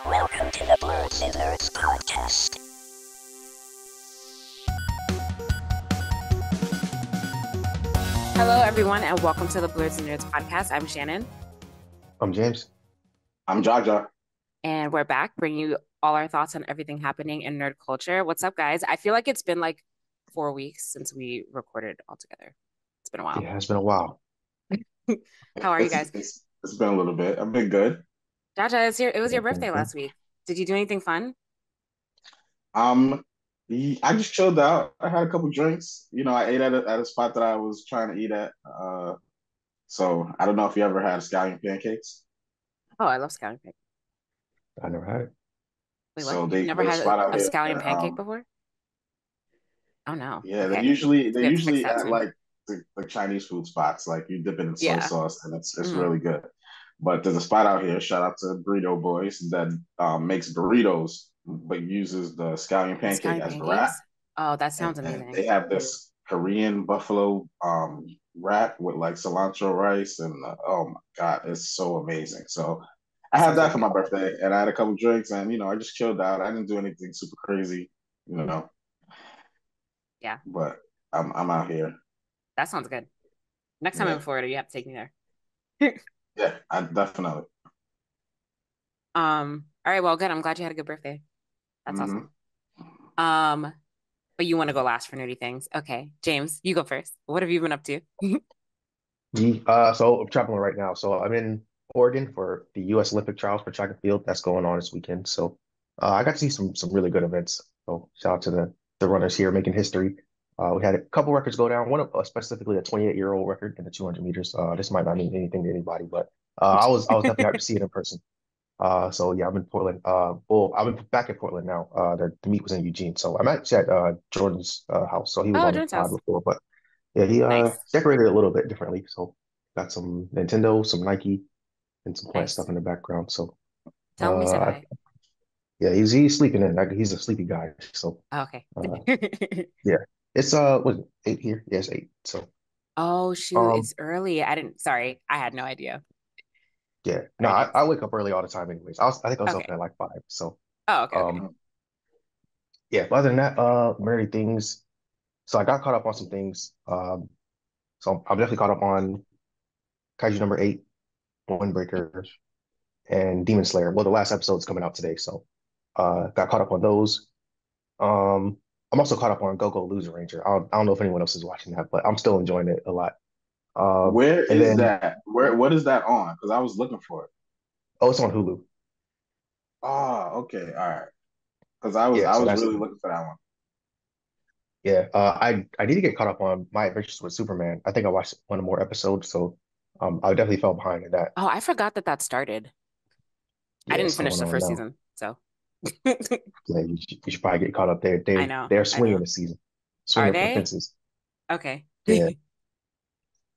Welcome to the Blerdsnerds podcast. Hello, everyone, and welcome to the Blerdsnerds podcast. I'm Shannon, I'm James. I'm Jaja. and we're back bringing you all our thoughts on everything happening in nerd culture. What's up, guys? I feel like it's been like 4 weeks since we recorded all together. It's been a while. Yeah, it's been a while. How are you It's, guys? it's been a little bit. I've been good. Jaja, it was your Okay, birthday okay. last week. Did you do anything fun? Um, I just chilled out. I had a couple drinks. I ate at a spot that I was trying to eat at. So I don't know if you ever had scallion pancakes. Oh, I love scallion pancake. I never had it. Wait, what? So You've never there's a had spot a out here. scallion pancake before? Oh no. Yeah, they Okay, usually we they have to fix usually that at soon. like the Chinese food spots. Like you dip it in soy Yeah. sauce, and it's Hmm. really good. But there's a spot out here. Shout out to Burrito Boys that makes burritos, but uses the scallion With pancake scallion as the wrap. pancakes? Oh, that sounds And they amazing. have this Korean buffalo wrap with like cilantro rice, and oh my God, it's so amazing. So I That had sounds that really for my good. birthday, and I had a couple drinks, and I just chilled out. I didn't do anything super crazy, you know, Yeah, but I'm out here. that sounds good. Next time I'm Yeah, in Florida, you have to take me there. yeah, I definitely. All right, well, good. I'm glad you had a good birthday. That's Hmm. awesome. Um, but you want to go last for nerdy things. Okay, James, you go first. What have you been up to? So I'm traveling right now. So I'm in Oregon for the U.S. Olympic trials for track and field. That's going on this weekend. So I got to see some really good events. So shout out to the runners here making history. We had a couple records go down. One of specifically a 28-year-old record in the 200 meters. This might not mean anything to anybody, but I was definitely happy to see it in person. So yeah, I'm in Portland. Well, I'm back in Portland now. The meet was in Eugene, so I'm actually at Jordan's house. So he was Oh, on the Jordan's pod house. before, but yeah, he Nice, decorated it a little bit differently. So got some Nintendo, some Nike, and some plant nice. stuff in the background. So Tell him we said hi. yeah, he's sleeping in. Like, he's a sleepy guy. So Oh, okay. uh, yeah, it's what is it, 8 here? Yes, 8. So Oh, shoot, um it's early. I didn't, sorry, I had no idea. yeah, All no, right, I anyways. wake up early all the time anyways. I think I was up Okay. at like 5. So Oh, okay, okay. um yeah, but other than that, many things. So I got caught up on some things. So I'm definitely caught up on Kaiju number 8, Windbreaker, and Demon Slayer. Well, the last episode's coming out today, so got caught up on those. Um, I'm also caught up on Go Go Loser Ranger. I don't know if anyone else is watching that, but I'm still enjoying it a lot. Where And is then that? What is that on? Because I was looking for it. oh, it's on Hulu. Oh, okay, all right. Because I was Yeah, I so was that's really looking for that one. yeah. I need to get caught up on My Adventures with Superman. I think I watched one or more episodes, so I definitely fell behind in that. Oh, I forgot that that started. I Yeah, didn't it's finish going the on first now. season, so Yeah, you should probably get caught up there. I They know, they're I know. swinging the season, Are swinging for the they? fences. Okay. Yeah.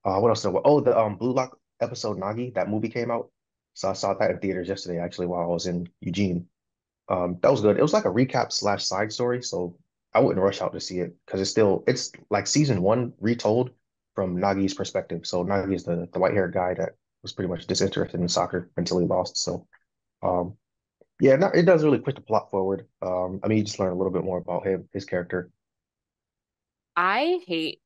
What else? Oh, the Blue Lock episode Nagi, that movie came out. So I saw that in theaters yesterday, actually, while I was in Eugene. That was good. It was like a recap slash side story, so I wouldn't rush out to see it because it's like season one retold from Nagi's perspective. So Nagi is the white haired guy that was pretty much disinterested in soccer until he lost. So um, yeah, no, it does really push the plot forward. I mean, you just learn a little bit more about him, his character. I hate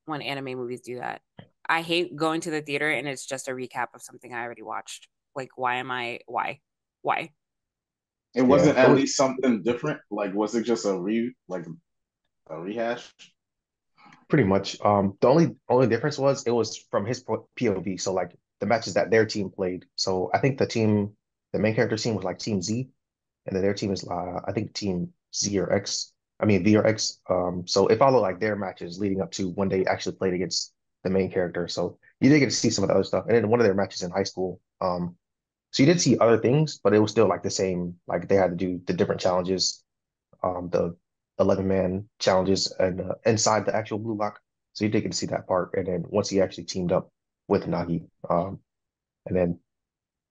when anime movies do that. I hate going to the theater and it's just a recap of something I already watched. Like, why? Why? It Yeah, wasn't it at was least something different. Like, was it just a rehash? pretty much. The only difference was it was from his POV. So like the matches that their team played. So I think the main character team was like Team Z, and then their team is I think Team Z or X. I mean V or X. So it followed like their matches leading up to when they actually played against the main character. So you did get to see some of the other stuff, and then one of their matches in high school. So you did see other things, but it was still like the same. Like they had to do the different challenges, the 11-man challenges and inside the actual Blue Lock. So you did get to see that part. And then once he actually teamed up with Nagi, and then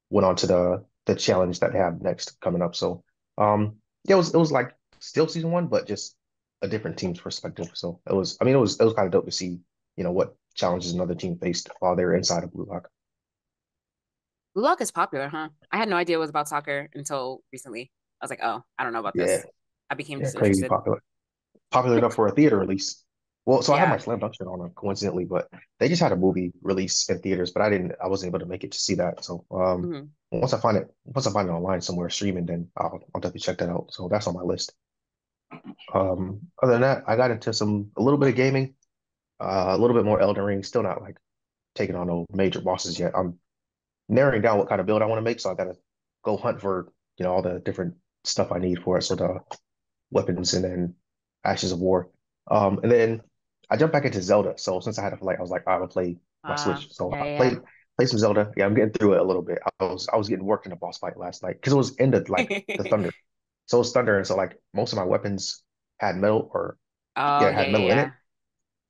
went on to the challenge that they have next coming up. So yeah, it was like still season one, but just a different team's perspective. So I mean it was kind of dope to see, what challenges another team faced while they were inside of Blue Lock. Blue Lock is popular, huh? I had no idea it was about soccer until recently. I was like, oh, I don't know about Yeah, this. I became yeah, crazy disinterested. popular. Popular enough for a theater release. Well, so I had my Yeah. Slam Dunk shirt on coincidentally, but they just had a movie release in theaters, but I wasn't able to make it to see that. So Hmm. once I find it online somewhere streaming, then I'll definitely check that out. So that's on my list. Other than that, I got into a little bit of gaming, a little bit more Elden Ring. Still not like taking on no major bosses yet. I'm narrowing down what kind of build I want to make, so I gotta go hunt for all the different stuff I need for it. So the weapons and then Ashes of War. And then I jumped back into Zelda. So since I had a flight, I was like, I would play my Switch. So Yeah, I yeah. played some Zelda. Yeah, I'm getting through it a little bit. I was getting worked in a boss fight last night because it was in the Yeah. thunder. So it's thunder, and so like most of my weapons had metal or Oh, yeah, yeah, had yeah, metal in it. yeah.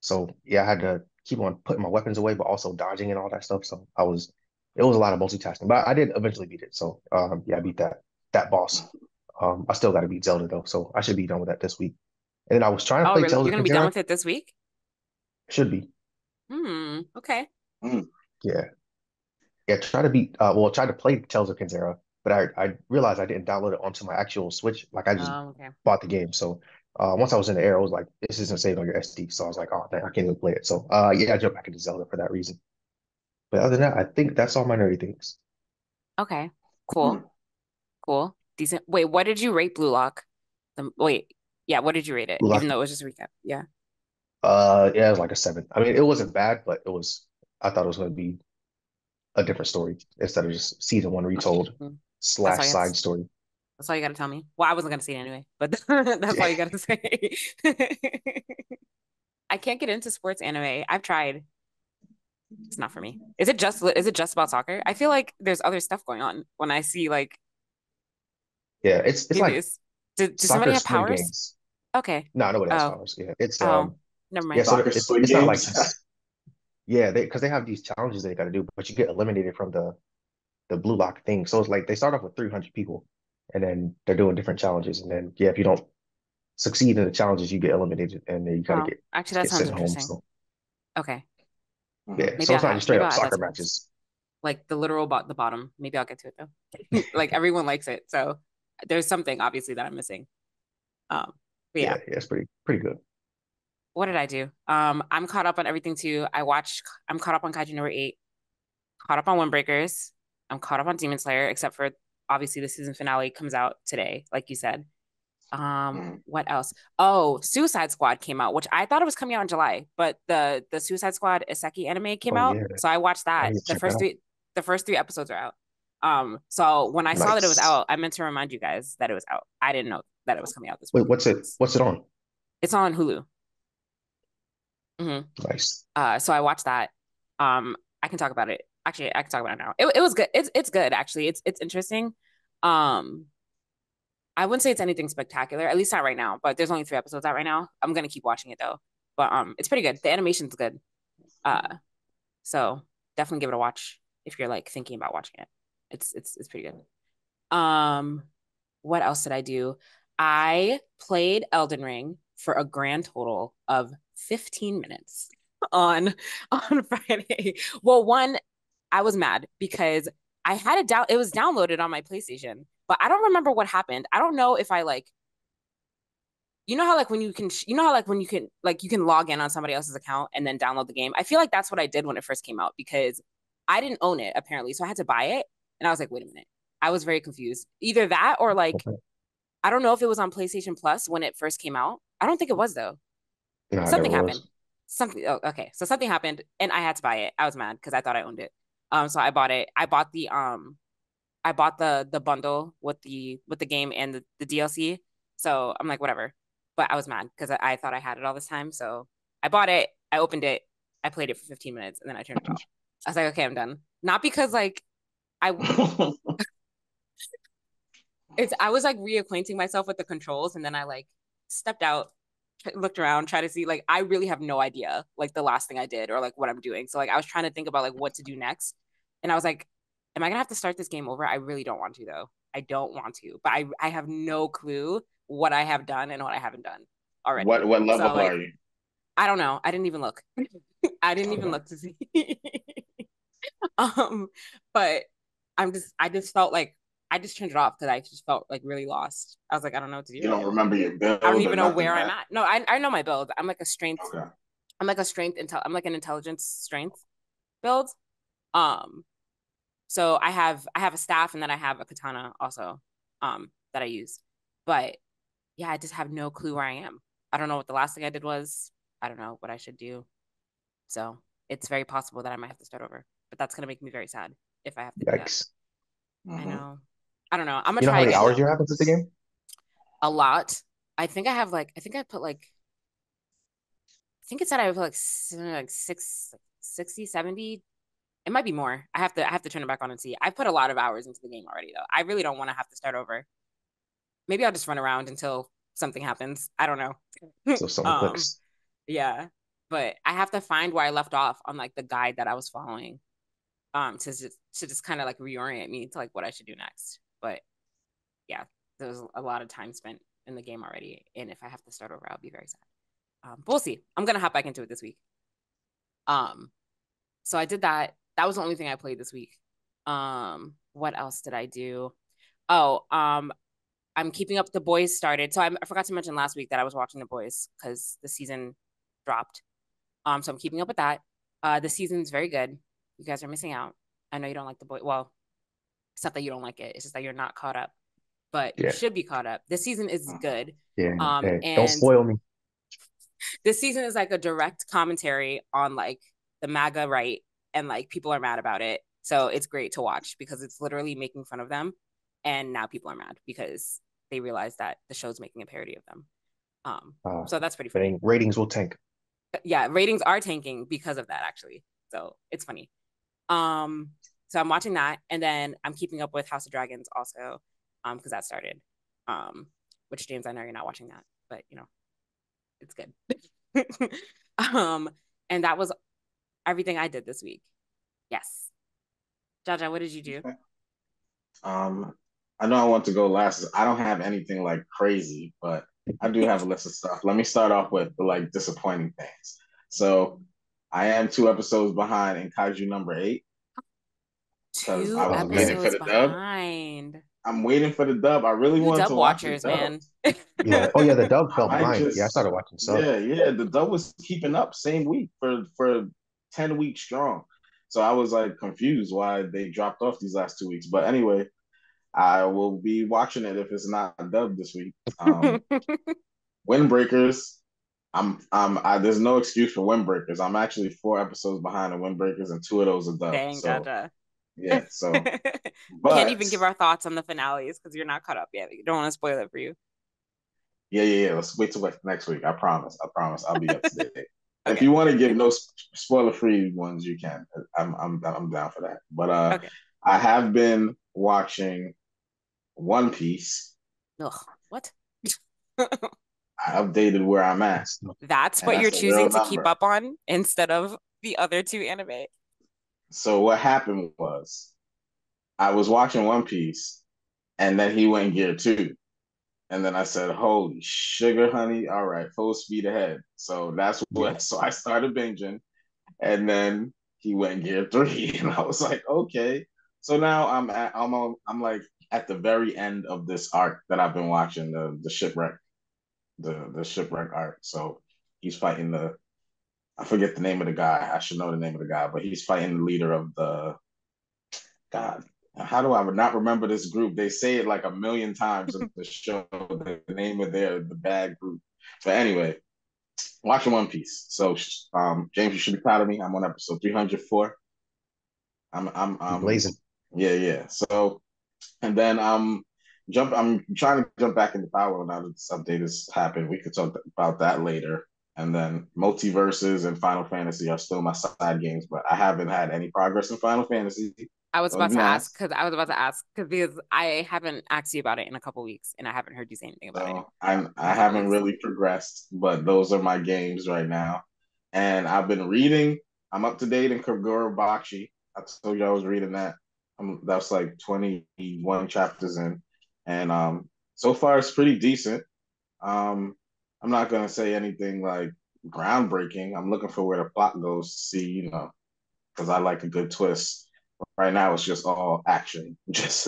So yeah, I had to keep on putting my weapons away, but also dodging and all that stuff. So it was a lot of multitasking, but I did eventually beat it. So yeah, I beat that boss. I still got to beat Zelda though, so I should be done with that this week. And then I was trying to Oh, play really? Tales You're of gonna be done Kenzera. with it this week? Should be. Okay. Mm. Yeah. Yeah, try to play Tales of Kenzera, but I realized I didn't download it onto my actual Switch. Like I just Okay. bought the game. So once I was in the air, I was like, this isn't saved on your SD. So I was like, oh man, I can't even play it. So yeah, I jumped back into Zelda for that reason. But other than that, I think that's all my nerdy things. Okay. Cool. Mm. Cool. Decent. Wait, what did you rate Blue Lock? Wait. Yeah, what did you rate it? Blue Lock, Even though it was just a recap. Yeah. yeah, it was like a 7. I mean, it wasn't bad, but I thought it was gonna be a different story instead of just season one retold Mm. That's all slash you have to, side story. that's all you got to tell me. Well, I wasn't gonna say it anyway, but that's all Yeah. you got to say. I can't get into sports anime. I've tried. It's not for me. Is it just about soccer? I feel like there's other stuff going on when I see like Yeah, it's maybe like it's do somebody soccer have swing powers? games. Okay. No, nobody has Oh, powers. Yeah, it's oh, never yeah, mind. so Soccer swing it's not games. like these. Yeah, they because they have these challenges they got to do, but you get eliminated from the blue lock thing. So it's like they start off with 300 people, and then they're doing different challenges, and then yeah, if you don't succeed in the challenges, you get eliminated, and then you got to Oh, actually, that get sounds sent home. interesting. So Okay. yeah, so it's not just straight Maybe up I'll add that soccer to my list. matches. Like the literal the bottom. Maybe I'll get to it though. Like everyone likes it, so there's something obviously that I'm missing. But yeah, Yeah, it's pretty good. what did I do? I'm caught up on everything too. I'm caught up on Kaiju number 8, caught up on Windbreakers. I'm caught up on Demon Slayer, except for obviously the season finale comes out today, like you said. Mm. What else? Oh, Suicide Squad came out, which I thought it was coming out in July, but the Suicide Squad Iseki anime came Oh out, yeah, so I watched I that. need to check that out. The first three episodes are out. So when I saw that it was Nice. out, I meant to remind you guys that it was out. I didn't know that it was coming out this week. Wait, what's it on? It's on Hulu. Hmm. Nice. So I watched that. I can talk about it. Actually, I can talk about it now. It was good. It's good actually. It's interesting. Um, I wouldn't say it's anything spectacular, at least not right now. But there's only 3 episodes out right now. I'm gonna keep watching it though. But it's pretty good. The animation's good. So definitely give it a watch if you're like thinking about watching it. It's pretty good. What else did I do? I played Elden Ring for a grand total of 15 minutes on on Friday. Well, one, I was mad because I had it down, it was downloaded on my PlayStation, but I don't remember what happened. I don't know if I like, you know how like when you can you know how like when you can log in on somebody else's account and then download the game. I feel like that's what I did when it first came out because I didn't own it apparently, so I had to buy it, and I was like, wait a minute. I was very confused. Either that or like Okay. I don't know if it was on PlayStation Plus when it first came out. I don't think it was though. No, it never Something happened. was. Oh, okay. So something happened and I had to buy it. I was mad because I thought I owned it. So I bought it. I bought the bundle with the game and the DLC. So I'm like, whatever. But I was mad because I thought I had it all this time. So I bought it, I opened it, I played it for 15 minutes, and then I turned it off. I was like, okay, I'm done. Not because like I I was like reacquainting myself with the controls, and then I like stepped out, looked around, tried to see like I really have no idea like the last thing I did or like what I'm doing. So like I was trying to think about like what to do next, and I was like, am I gonna have to start this game over? I really don't want to though. I don't want to, but I have no clue what I have done and what I haven't done already. What So level are like you? I don't know. I didn't even look. I didn't even Okay. look to see. um, but I just felt like I just turned it off because I just felt like really lost. I was like, I don't know what to do You right don't now. remember your I don't build or even know nothing, where I'm man. at. No, I know my build. Okay. I'm like an intelligence strength build. Um, so I have a staff and then I have a katana also, that I use. But yeah, I just have no clue where I am. I don't know what the last thing I did was. I don't know what I should do. So it's very possible that I might have to start over. But that's gonna make me very sad if I have to do that. Yikes. I Mm-hmm. know. I don't know. I'm gonna You know try how many again hours you though. have into the game? A lot. I think I put I think it said I would put like 60, 70. It might be more. I have to turn it back on and see. I put a lot of hours into the game already though. I really don't want to have to start over. Maybe I'll just run around until something happens. I don't know. So someone clicks. Yeah. But I have to find where I left off on like the guide that I was following. To just kind of like reorient me to like what I should do next. But yeah, there was a lot of time spent in the game already. And if I have to start over, I'll be very sad. But we'll see. I'm gonna hop back into it this week. Um, so I did that. That was the only thing I played this week. What else did I do? Oh, I'm keeping up. The Boys started. So I forgot to mention last week that I was watching The Boys because the season dropped. So I'm keeping up with that. The season's very good. You guys are missing out. I know you don't like The Boys. Well, it's not that you don't like it. It's just that you're not caught up. But you Yeah. should be caught up. This season is good. Yeah. Hey, don't And spoil me. this season is like a direct commentary on like the MAGA right, and like people are mad about it. So it's great to watch because it's literally making fun of them. And now people are mad because they realize that the show's making a parody of them. So that's pretty funny. Ratings will tank. Yeah, ratings are tanking because of that actually. So it's funny. So I'm watching that, and then I'm keeping up with House of Dragons also, because that started. Which James, I know you're not watching that, but you know, it's good. um, and that was everything I did this week. Yes. Jaja, what did you do? Um, I know I want to go last. I don't have anything like crazy, but I do have a list of stuff. Let me start off with the like disappointing things. So I am 2 episodes behind in Kaiju number 8 because Two I was Oh waiting man. for episodes the dub. behind. I'm waiting for the dub. I really You wanted dub to watch the watchers, dub. man. Yeah. Oh yeah, the dub I fell might behind. Yeah, I just, started watching sub. yeah, the dub was keeping up same week for 10 weeks strong. So I was like confused why they dropped off these last 2 weeks. But anyway, I will be watching it if it's not dubbed this week. Windbreakers. There's no excuse for Windbreakers. I'm actually 4 episodes behind on Windbreakers, and 2 of those are dubbed. Dang, So Jaja. yeah. So, Can't but even give our thoughts on the finales because you're not caught up yet. You don't want to spoil it for you. yeah. Let's wait till like next week. I promise. I promise. I'll be up to date. If Okay. you want to give no spoiler free ones, you can. I'm down for that. But Okay. I have been watching One Piece. Ugh, what? I updated where I'm at, That's and what you're that's a real choosing to keep number. up on instead of the other two anime. So what happened was I was watching One Piece, and then he went Gear 2. And then I said, "Holy sugar, honey! All right, full speed ahead." So that's Yeah. what. So I started binging, and then he went Gear 3, and I was like, "Okay." So now I'm like at the very end of this arc that I've been watching, the shipwreck, the shipwreck arc. So he's fighting the I forget the name of the guy. I should know the name of the guy, but he's fighting the leader of the God, how do I not remember this group? They say it like a million times in the show, the name of the bad group. But anyway, watching One Piece. So, James, you should be proud of me. I'm on episode 304. You I'm, blazing. yeah. So, and then I'm trying to jump back into Power now that this update has happened. We could talk about that later. And then Multiverses and Final Fantasy are still my side games, but I haven't had any progress in Final Fantasy. Don't even ask. I was about to ask because I haven't asked you about it in a couple weeks and I haven't heard you say anything about it So I in a couple haven't weeks. really progressed, but those are my games right now. And I've been reading. I'm up to date in Kagura Bakshi. I told you I was reading that. That's like 21 chapters in, and so far it's pretty decent. Um, I'm not gonna say anything like groundbreaking. I'm looking for where the plot goes to see, because I like a good twist. Right now, it's just all action. Just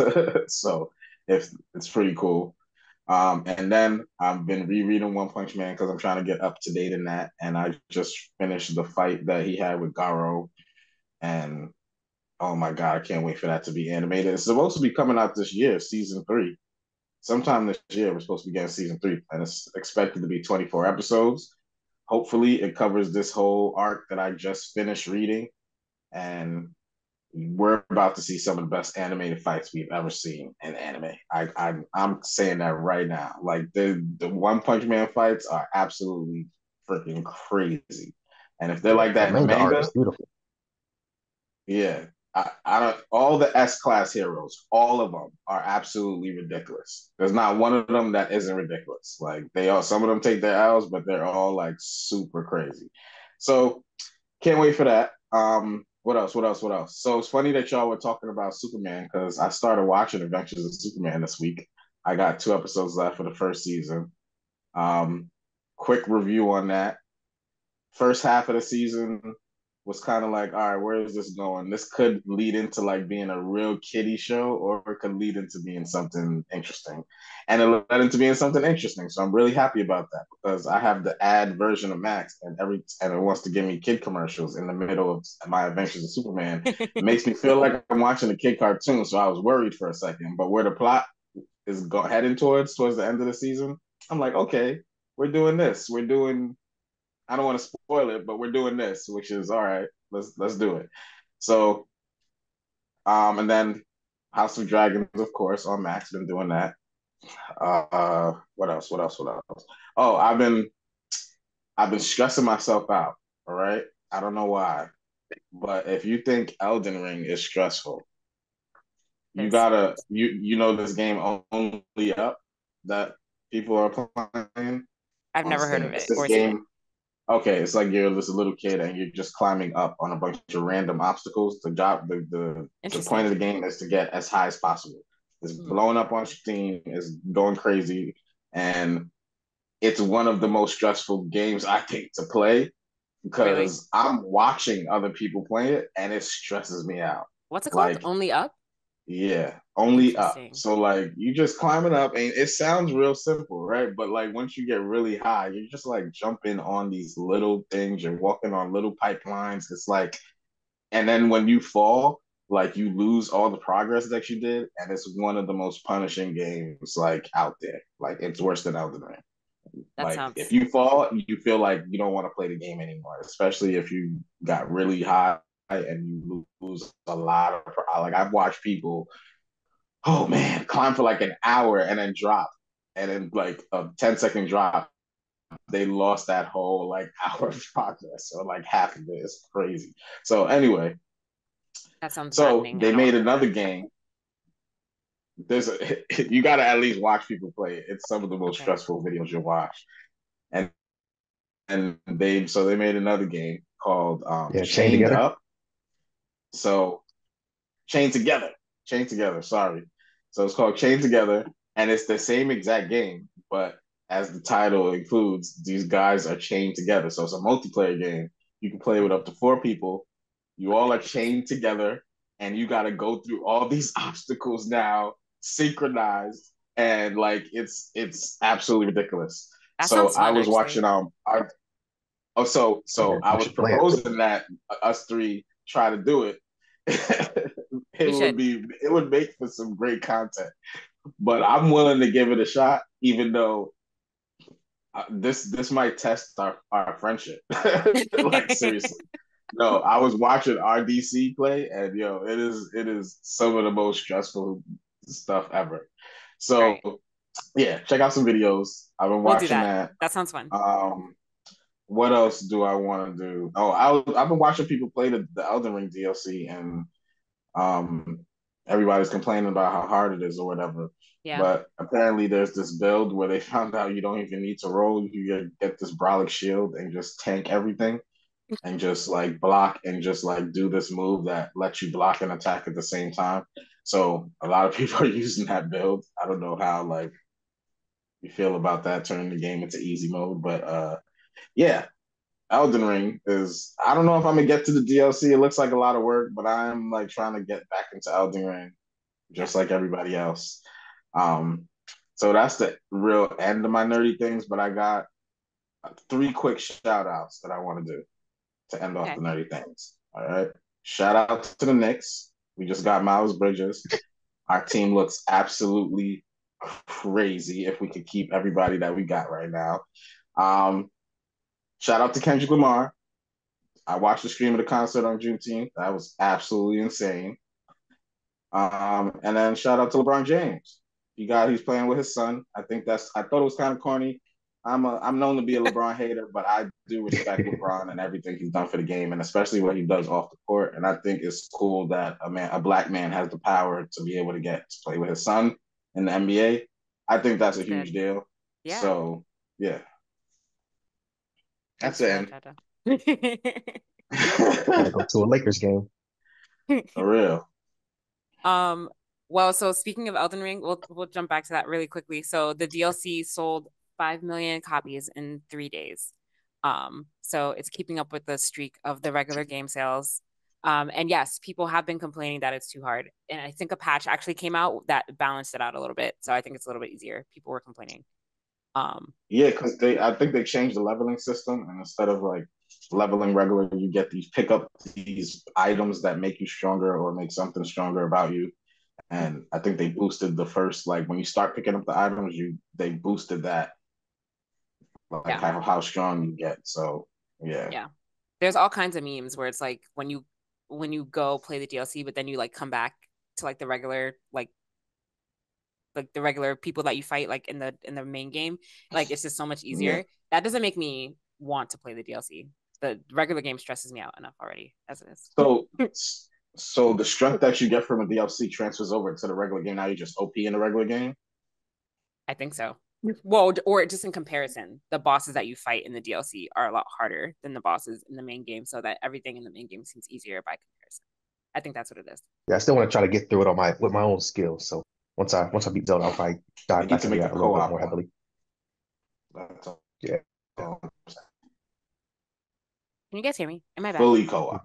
so if it's pretty cool. And then I've been rereading One Punch Man because I'm trying to get up to date in that. And I just finished the fight that he had with Garo. And oh my God, I can't wait for that to be animated. It's supposed to be coming out this year, season three. Sometime this year, we're supposed to be getting season three, and it's expected to be 24 episodes. Hopefully, it covers this whole arc that I just finished reading. And we're about to see some of the best animated fights we've ever seen in anime. I'm saying that right now. Like the One Punch Man fights are absolutely freaking crazy. And if they're Yeah, like the that in the manga art manga, is beautiful. yeah, I don't. All the S class heroes, all of them are absolutely ridiculous. There's not one of them that isn't ridiculous. Like they all, some of them take their L's, but they're all like super crazy. So can't wait for that. What else? What else? What else? So it's funny that y'all were talking about Superman because I started watching Adventures of Superman this week. I got 2 episodes left for the first season. Um, quick review on that. First half of the season was kind of like, all right, where is this going? This could lead into like being a real kiddie show, or it could lead into being something interesting. And it led into being something interesting. So I'm really happy about that because I have the ad version of Max, and it wants to give me kid commercials in the middle of my Adventures of Superman. It makes me feel like I'm watching a kid cartoon. So I was worried for a second, but where the plot is heading towards the end of the season, I'm like, okay, we're doing this. We're doing I don't want to spoil it, but we're doing this, which is all right. Let's do it. So, and then House of Dragons, of course, on Max. Been doing that. What else? What else? What else? Oh, I've been stressing myself out. All right. I don't know why, but if you think Elden Ring is stressful, you Yes. gotta you know this game only up that people are playing I've on never heard Steam. of It's it this or seen it. game. Okay, it's like you're just a little kid and you're just climbing up on a bunch of random obstacles. The point Interesting. of the game is to get as high as possible. It's Hmm. blowing up on Steam, it's going crazy, and it's one of the most stressful games I think to play Really? because I'm watching other people play it and it stresses me out. What's it called? Like Only Up? yeah, only up. Interesting. So like you just climbing up and it sounds real simple, right? But like once you get really high, you're just like jumping on these little things, you're walking on little pipelines. It's like and then when you fall, like you lose all the progress that you did, and it's one of the most punishing games like out there. Like it's worse than Elden Ring. That Like if sounds you fall, you feel like you don't want to play the game anymore, especially if you got really high and you lose a lot of like I've watched people oh man, climb for like an hour and then drop. And then like a 10-second drop, they lost that whole like hour of progress or like half of it. It's crazy. So anyway, that sounds so maddening. I they don't want made to play another that. game. There's a you gotta at least watch people play it. It's some of the most Okay. stressful videos you'll watch. And they made another game called Yeah, chain Chained together. Up. So Chained Together. Chained Together, sorry. So it's called Chained Together, and it's the same exact game, but as the title includes, these guys are chained together. So it's a multiplayer game. You can play with up to 4 people. You all are Interesting. chained together, and you got to go through all these obstacles now, synchronized, and like it's absolutely ridiculous. That So sounds I fun, was actually. watching oh so Yeah, I we was should play it. proposing that us three try to do it. We should. It would make for some great content. But I'm willing to give it a shot, even though this might test our friendship. Like seriously. No, I was watching RDC play, and yo, it is some of the most stressful stuff ever. All So right. yeah, check out some videos. I've been We'll do watching that. that. That sounds fun. What else do I want to do? Oh, I've been watching people play the Elden Ring DLC, and um, everybody's complaining about how hard it is or whatever. Yeah. But apparently, there's this build where they found out you don't even need to roll. You get this brolic shield and just tank everything, and just like block and just like do this move that lets you block and attack at the same time. So a lot of people are using that build. I don't know how like you feel about that turning the game into easy mode, but yeah, Elden Ring is. I don't know if I'm gonna get to the DLC. It looks like a lot of work, but I'm like trying to get back into Elden Ring, Yeah. just like everybody else. Um, so that's the real end of my nerdy things. But I got three quick shout outs that I want to do to end off Okay. the nerdy things. All right. Shout out to the Knicks. We just got Miles Bridges. Our team looks absolutely crazy if we could keep everybody that we got right now. Um, Shout out to Kendrick Lamar. I watched the stream of the concert on Juneteenth. That was absolutely insane. And then shout out to LeBron James. He's playing with his son. I thought it was kind of corny. I'm known to be a LeBron hater, but I do respect LeBron and everything he's done for the game, and especially what he does off the court. And I think it's cool that a black man, has the power to be able to get to play with his son in the NBA. I think that's a That's huge good. deal. Yeah. So yeah, Thanks that's for it. that, Gotta go to a Lakers game. Jaja. For real. Well, so speaking of Elden Ring, we'll jump back to that really quickly. So the DLC sold 5 million copies in 3 days. So it's keeping up with the streak of the regular game sales. And yes, people have been complaining that it's too hard. And I think a patch actually came out that balanced it out a little bit. So I think it's a little bit easier. People were complaining. Yeah, because I think they changed the leveling system, and instead of like leveling regular, you get these pick up these items that make you stronger or make something stronger about you. And I think they boosted the first, like when you start picking up the items, they boosted that, like Yeah. how strong you get. So yeah, Yeah. There's all kinds of memes where it's like when you go play the DLC, but then you like come back to like the regular like the regular people that you fight like in the main game, like it's just so much yeah. easier. That doesn't make me want to play the DLC. The regular game stresses me out enough already as it is. So so the strength that you get from a DLC transfers over to the regular game. Now you're just OP in the regular game. I think so. Well, or just in comparison, the bosses that you fight in the DLC are a lot harder than the bosses in the main game, so that everything in the main game seems easier by comparison. I think that's what it is. Yeah, I still want to try to get through it on my with my own skills. So once I beat Zelda, I'll probably They dive need back to into make a that a little bit co-op more one. heavily. That's Yeah, all. Can you guys hear me? Am I back? Fully co-op.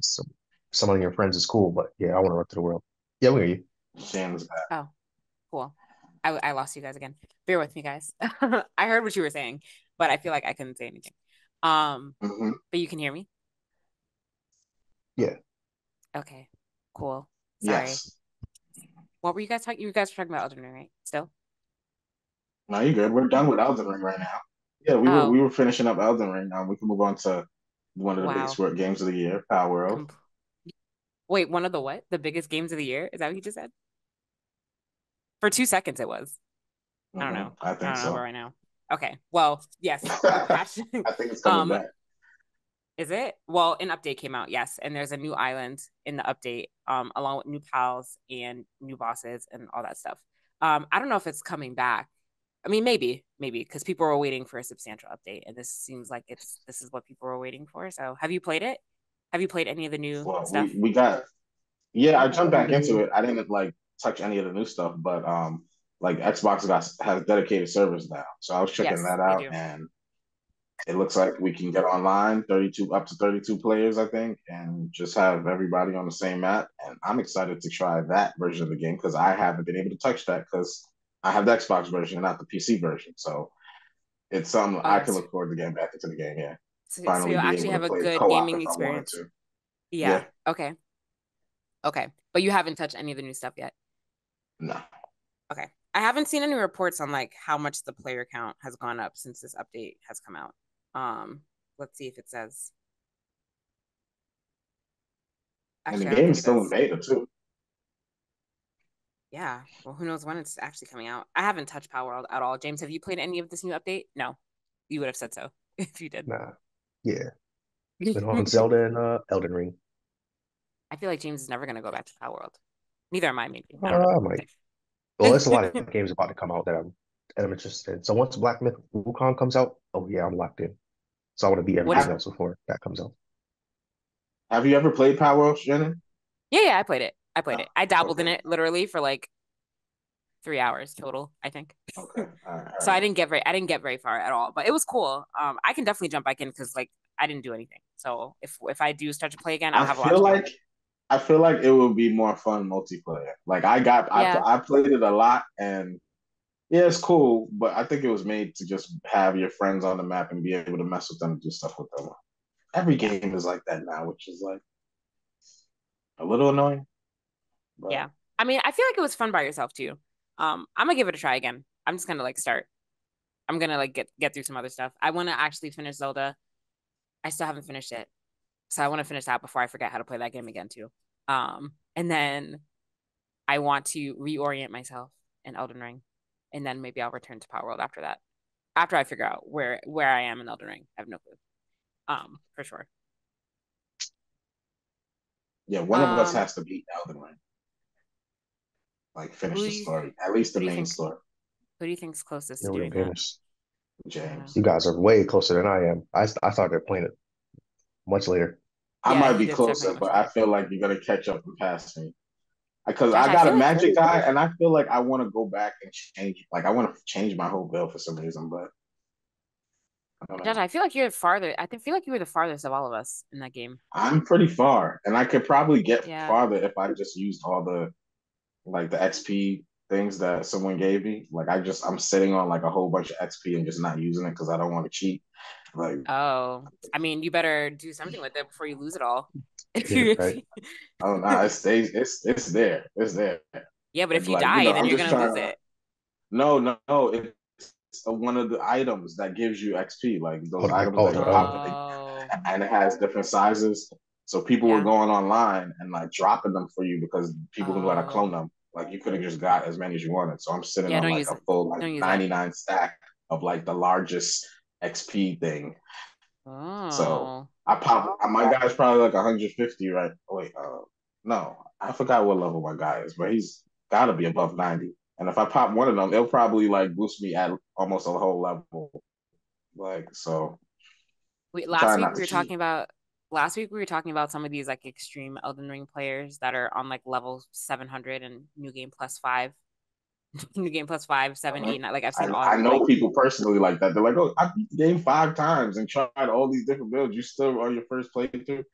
some of your friends is cool, but yeah, I want to run through the world. Yeah, we hear you. Shannon's back. Oh, cool. I lost you guys again. Bear with me, guys. I heard what you were saying, but I feel like I couldn't say anything. Mm-hmm. But you can hear me? Yeah, Okay, cool. Sorry. Yes. What were you guys talking? You guys were talking about Elden Ring, right? Still? No, you're good. We're done with Elden Ring right now. Yeah, we Oh, were finishing up Elden Ring. We can move on to one of the biggest wow. games of the year, Power World. Com Wait, one of the what? The biggest games of the year? Is that what you just said? For 2 seconds, it was. I don't know. I I think don't know about so. right now. Okay. Well, yes, a patch. I think it's coming Um, back. Is it? Well, an update came out, yes, and there's a new island in the update, along with new pals and new bosses and all that stuff. I don't know if it's coming back. I mean, maybe, because people are waiting for a substantial update, and this seems like this is what people are waiting for. So, have you played it? Have you played any of the new Well, stuff? we got yeah. I jumped back into it. I didn't like touch any of the new stuff, but like Xbox has dedicated servers now, so I was checking Yes, that they out, do. and it looks like we can get online, 32 up to 32 players, I think, and just have everybody on the same map. And I'm excited to try that version of the game because I haven't been able to touch that because I have the Xbox version, not the PC version. So it's something I Oh, can look forward to getting back into the game. Yeah, so finally you'll be actually able to have a play good co-op gaming if I wanted experience. to. Yeah. Yeah, Okay. Okay. But you haven't touched any of the new stuff yet. no. Okay. I haven't seen any reports on like how much the player count has gone up since this update has come out. Let's see if it says. And the Actually, I don't game think is it still in does. beta too. Yeah. Well, who knows when it's actually coming out? I haven't touched Power World at all. James, have you played any of this new update? No. You would have said so if you did. nah, yeah. Been on Zelda and Elden Ring. I feel like James is never gonna go back to Power World. Neither am I, maybe. I don't I might. Well, there's a lot of games about to come out that I'm interested in. So once Black Myth Wukong comes out, oh yeah, I'm locked in. So I want to beat What is? everything else before that comes out. Have you ever played Power World, Shannon? Yeah, I played it. I played Oh, it. I dabbled in okay, it literally for like 3 hours total, I think. okay, all So right. I didn't get very far at all, but it was cool. I can definitely jump back in because like I didn't do anything. So if I do start to play again, I'll I have a lot feel to do. like I feel like it would be more fun multiplayer. Like Yeah. I played it a lot, and yeah, it's cool, but I think it was made to just have your friends on the map and be able to mess with them and do stuff with them. Every Yeah. game is like that now, which is like a little annoying. But Yeah. I mean, I feel like it was fun by yourself too. I'm gonna give it a try again. I'm just gonna like start. I'm gonna like get through some other stuff. I want to actually finish Zelda. I still haven't finished it. So I want to finish that before I forget how to play that game again too. And then I want to reorient myself in Elden Ring. And then maybe I'll return to Power World after that. After I figure out where I am in Elden Ring. I have no clue. For sure. yeah, one of us Um, has to beat Elden Ring, like who finish do the you story, at least who the do you main think story. who do you think's closest Yeah, to we're doing that? James. I don't know. James. You guys are way closer than I am. I started playing it much later. I Yeah, might he be did start playing closer, much but I later. feel like you're gonna catch up and pass me because Josh, I I got a feel like magic guy, and I feel like I want to go back and change. Like I want to change my whole build for some reason, but I don't Josh, know. I feel like you're farther. Feel like you were the farthest of all of us in that game. I'm pretty far, and I could probably get Yeah. farther if I just used all the like the XP things that someone gave me. Like I'm sitting on like a whole bunch of XP and just not using it because I don't want to cheat. Like Oh, I mean, you better do something with it before you lose it all. If Yeah, you, if right. you... I don't know, it stays. It's there. It's there. Yeah, but if And you like die, then I'm you're just gonna trying lose to. it. No, no, no. It's one of the items that gives you XP. Like Oh, those items oh, that the you pop, Oh, and it has different sizes. So people were yeah. going online and like dropping them for you because people who know how to clone Oh, them. Like you could have just got as many as you wanted. So I'm sitting yeah. on Don't like use a it. full like Don't use it. 99 stack of like the largest XP thing. So Oh, my guy's probably like 150, right? Wait, no, I forgot what level my guy is, but he's got to be above 90. And if I pop one of them, it'll probably like boost me at almost a whole level. Like, so wait. I'm trying not to cheat. Last week we were talking about some of these like extreme Elden Ring players that are on like level 700 and new game plus five, new game plus five, seven, Uh-huh. 8, 9. Like I've seen all I know like, people personally like that. They're like, oh, I beat the game 5 times and tried all these different builds. You still on your first playthrough?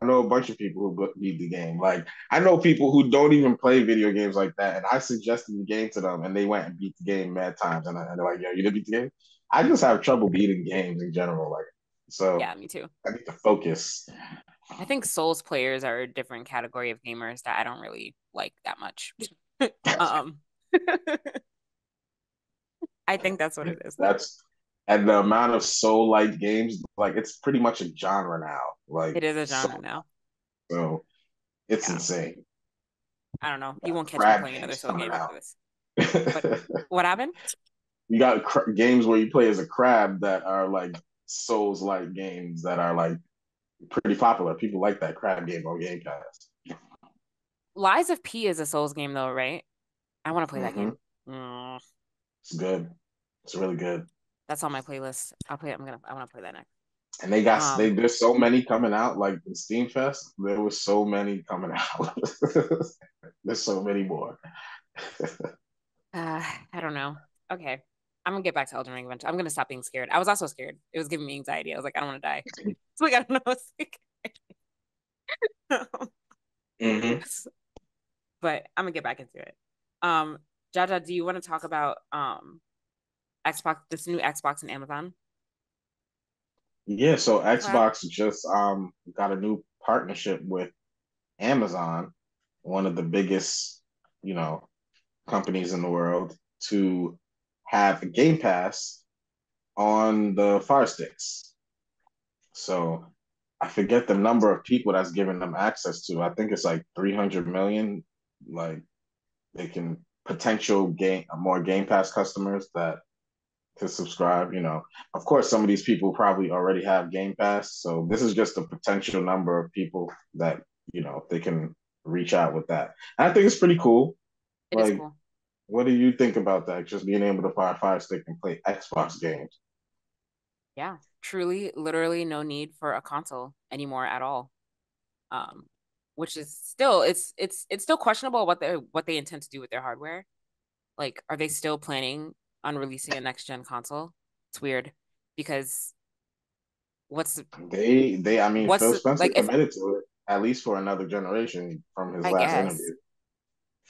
I know a bunch of people who beat the game. Like, I know people who don't even play video games like that. And I suggested the game to them and they went and beat the game mad times. And they're like, yo, you didn't beat the game? I just have trouble beating games in general. Like, so yeah, me too. I need to focus. I think Souls players are a different category of gamers that I don't really like that much. Um, I think that's what it is. That's and the amount of soul like games, like it's pretty much a genre now. Like It is a genre so, now. so it's Yeah. insane. I don't know. You You got won't catch me crab playing another games Soul coming game out. after this. But what happened? You got games where you play as a crab that are like Souls like games that are like pretty popular. People like that crab game on Game Pass. Lies of P is a Souls game though, right? I want to play that Mm-hmm. game. Mm, It's good. It's really good. that's on my playlist. I'll play it. I want to play that next. And there's so many coming out, like in Steam Fest, there was so many coming out. There's so many more. I don't know. Okay. I'm gonna get back to Elden Ring eventually. I'm gonna stop being scared. I was also scared. It was giving me anxiety. I was like, I don't want to die. It's like I don't know. It's like... Mm-hmm. but I'm gonna get back into it. Um, Jaja, do you want to talk about Xbox, this new Xbox and Amazon Yeah, so collab? Xbox just got a new partnership with Amazon, one of the biggest, you know, companies in the world, to have Game Pass on the Fire Sticks. So I forget the number of people that's giving them access to. I think it's like 300 million. Like they can potential more Game Pass customers that to subscribe. Of course, some of these people probably already have Game Pass, so this is just a potential number of people that they can reach out with that. And I think it's pretty cool. It is Like, cool. what do you think about that? Just being able to buy a Fire Stick and play Xbox games. Yeah, truly, literally no need for a console anymore at all. Um, which is still it's still questionable what they intend to do with their hardware. Like, are they still planning on releasing a next gen console? It's weird because What's I mean, what's Phil Spencer like if committed to it at least for another generation from his I last guess, interview.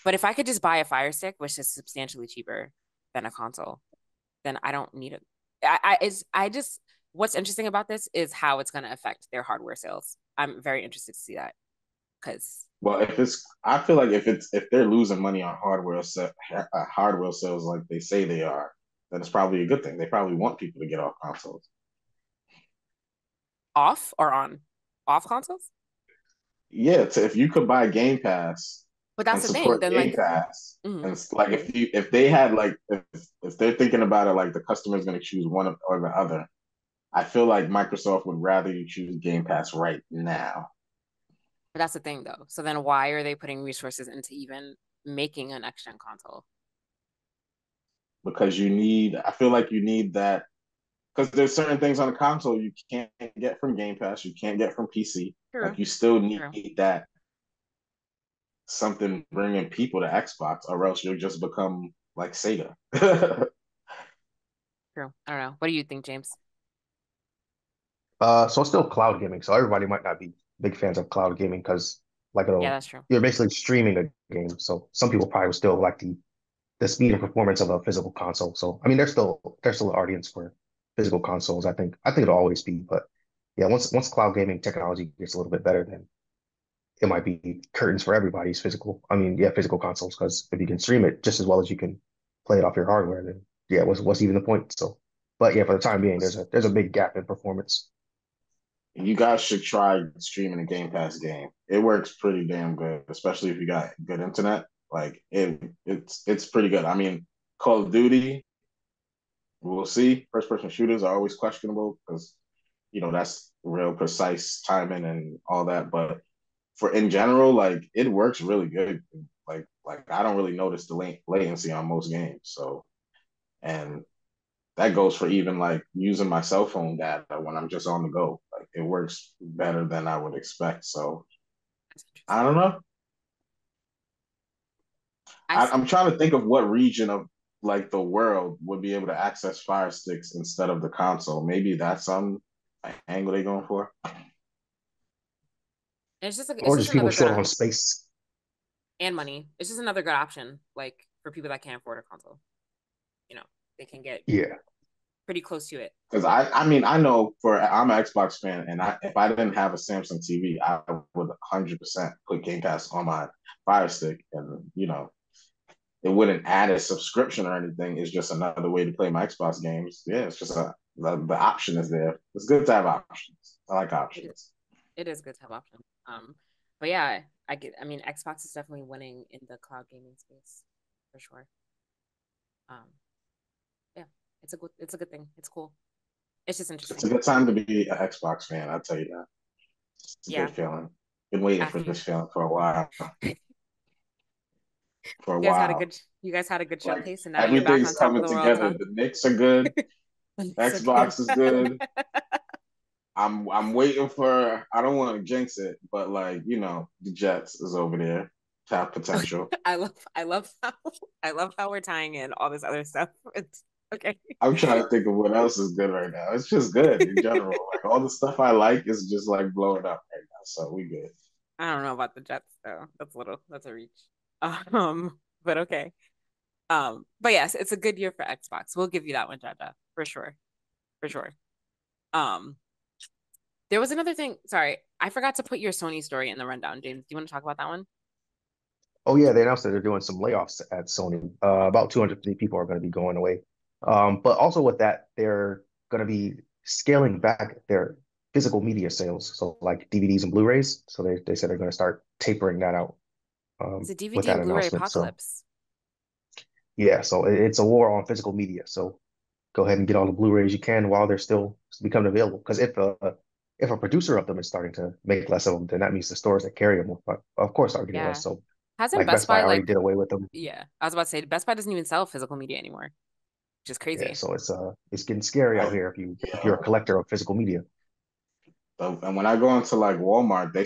but if I could just buy a Fire Stick, which is substantially cheaper than a console, then I don't need it. I just what's interesting about this is how it's going to affect their hardware sales. I'm very interested to see that because Well, I feel like if they're losing money on hardware sales like they say they are, then it's probably a good thing. They probably want people to get off consoles. off or on off consoles. Yeah, if you could buy Game Pass But and that's the thing. support Then Game like, Pass, mhm. and like if they had like if they're thinking about it like the customer is going to choose or the other, I feel like Microsoft would rather you choose Game Pass right now But that's the thing though. So then why are they putting resources into even making a next gen console? because I feel like you need that because there's certain things on the console you can't get from Game Pass, you can't get from PC. True. Like you still need True. that something bringing people to Xbox, or else you'll just become like Sega. True. I don't know. What do you think, James? So it's still cloud gaming. So everybody might not be big fans of cloud gaming because like Yeah, it'll that's true. you're basically streaming a game. So some people probably would still like the speed and performance of a physical console. So I mean, there's still an audience for physical consoles. I think it'll always be. But yeah, once cloud gaming technology gets a little bit better, then it might be curtains for everybody's physical. I mean, yeah, physical consoles because if you can stream it just as well as you can play it off your hardware, then yeah, what's even the point? So, but yeah, for the time being, there's a big gap in performance. You guys should try streaming a Game Pass game. It works pretty damn good, especially if you got good internet. Like it's pretty good. I mean, Call of Duty, we'll see. First person shooters are always questionable because that's real precise timing and all that. But for in general, like it works really good. Like I don't really notice the latency on most games. So and that goes for even like using my cell phone data when I'm just on the go. Like it works better than I would expect. So That's I interesting. don't know. I s- I'm trying to think of what region of like the world would be able to access Fire Sticks instead of the console. Maybe that's some angle they're going for. it's Or just just people another good short on space. and money. It's just another good option, like for people that can't afford a console. You know, they can get Yeah. pretty close to it. Because I mean I know I'm an Xbox fan and if I didn't have a Samsung TV I would 100% put Game Pass on my Fire Stick and it wouldn't add a subscription or anything. It's just another way to play my Xbox games. Yeah, it's just the option is there. It's good to have options. I like It is, options. it is good to have options. But yeah, I mean, Xbox is definitely winning in the cloud gaming space for sure. Um, yeah, it's a good thing. It's cool. It's just It's a interesting. good time to be an Xbox fan. I'll tell you that. It's a Yeah, good feeling. Been waiting for after this you feeling for a while. For a guys had a while. you guys had a good Like showcase, and now you're back on everything's top of coming the world, together. huh? The Knicks are good. It's okay. Xbox is good. I'm waiting for I don't want to jinx it, but like, the Jets is over there. Have potential. I love how we're tying in all this other stuff. It's okay. I'm trying to think of what else is good right now. It's just good in general. Like all the stuff I like is just like blowing up right now. So we good. I don't know about the Jets though. That's a reach. But okay. But yes, it's a good year for Xbox. We'll give you that one, Jaja, for sure. For sure. Um, there was another thing. Sorry, I forgot to put your Sony story in the rundown, James. Do you want to talk about that one? Oh yeah, they announced that they're doing some layoffs at Sony. About 250 people are going to be going away. But also with that, they're going to be scaling back their physical media sales, so like DVDs and Blu-rays. So they said they're going to start tapering that out It's a with DVD that and Blu-ray announcement. So apocalypse. yeah, so it's a war on physical media. So go ahead and get all the Blu-rays you can while they're still becoming available. Because if a producer of them is starting to make less of them, then that means the stores that carry them, of course, are getting less. Yeah. So Hasn't like Best Best Buy Buy already like did away with them. yeah, I was about to say Best Buy doesn't even sell physical media anymore, which is Yeah, crazy. so it's getting scary out I, here if you're a yeah. collector of physical media. And when I go into like Walmart, they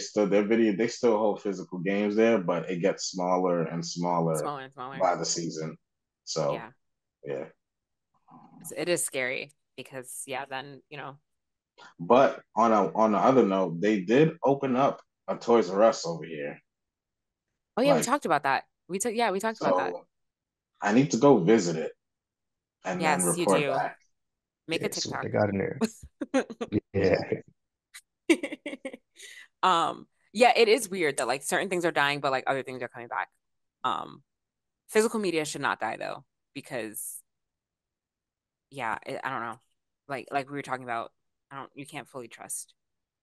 still hold physical games there, but it gets smaller and smaller Smaller and smaller. by the season. So Yeah. yeah. It is scary because yeah, then, But on the other note, they did open up a Toys R Us over here. Oh yeah, we Like talked about that. We talked about that. so, I need to go visit it and then Yes, you report do. back. Make a Yeah, see what TikTok. they got in there. Yeah. Yeah, it is weird that like certain things are dying, but like other things are coming back. Um, Physical media should not die though, because yeah, I don't know. Like we were talking about, you can't fully trust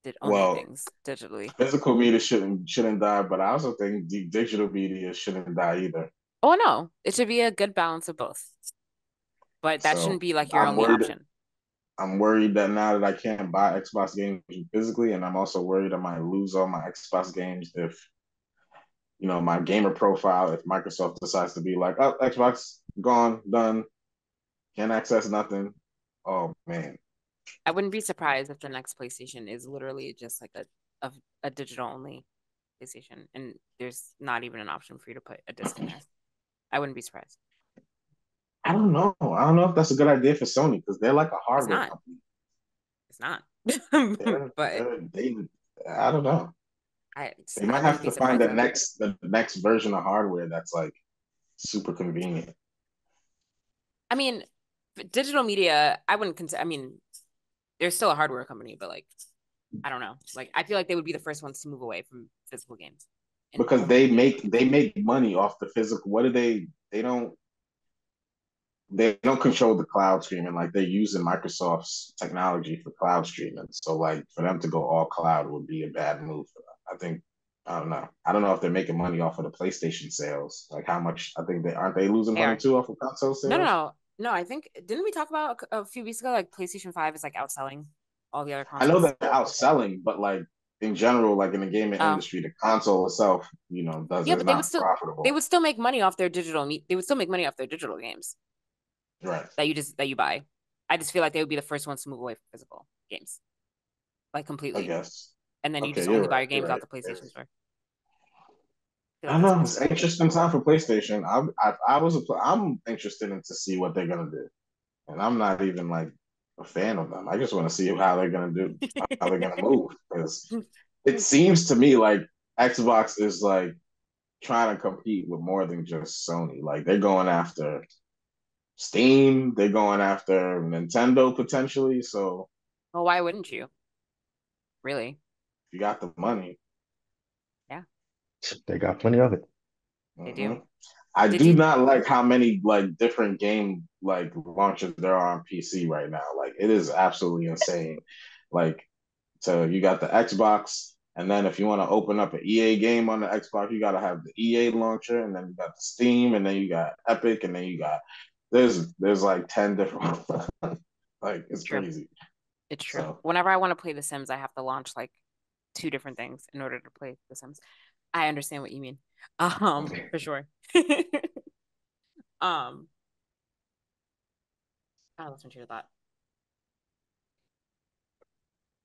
did owning Well, things digitally. physical media shouldn't die, but I also think digital media shouldn't die either. Oh no, it should be a good balance of both. But that shouldn't So be like your I'm only worried. option. I'm worried that now that I can't buy Xbox games physically, and I'm also worried I might lose all my Xbox games if my gamer profile, if Microsoft decides to be like, oh, Xbox gone, done, can't access nothing. Oh man. I wouldn't be surprised if the next PlayStation is literally just like a digital only PlayStation, and there's not even an option for you to put a disc in there. I wouldn't be surprised. I don't know. I don't know if that's a good idea for Sony because they're like a It's hardware not. company. It's not. They're, But they're, they, I don't know. They I might wouldn't have be to find surprised though. the next version of hardware that's like super convenient. I mean, digital media, I wouldn't consider. I mean, they're still a hardware company, but like, I don't know. Like, I feel like they would be the first ones to move away from physical games and Because only do digital. they make money off the physical. What do they don't control the cloud streaming, like they're using Microsoft's technology for cloud streaming. So like for them to go all cloud would be a bad move for them. I think I don't know. I don't know if they're making money off of the PlayStation sales. Like how much I think they aren't they losing They money are. too off of console No, no, sales? no, no. I think didn't we talk about a few weeks ago like PlayStation 5 is like outselling all the other I know consoles? they're outselling, but like in general, like in the gaming Oh, industry, the console itself, does yeah, is but not they profitable. would still make money off their they would still make money off their digital games Right. that you buy. I just feel like they would be the first ones to move away from physical games, like I completely. guess. And then you Okay, just you're only buy right. your You're games off right. the PlayStation Store. I feel I like don't that's know. what it's It's gonna an be. interesting time for PlayStation. I'm interested in to see what they're gonna do, and I'm not even like a fan of them. I just want to see how they're gonna move because it seems to me like Xbox is like trying to compete with more than just Sony. Like they're going after Steam, they're going after Nintendo potentially. So Well, why wouldn't you? Really? if you got the money. Yeah, They got plenty of it. they do. Mhm. I Did do you? not like how many like different game like launchers there are on PC right now. Like it is absolutely insane. Like so you got the Xbox, and then if you want to open up an EA game on the Xbox, you gotta have the EA launcher, and then you got the Steam, and then you got Epic, and then you got there's like 10 different like it's True. crazy. It's true. So Whenever I want to play The Sims, I have to launch like two different things in order to play The Sims. I understand what you mean. For sure. Um, I lost my train of thought.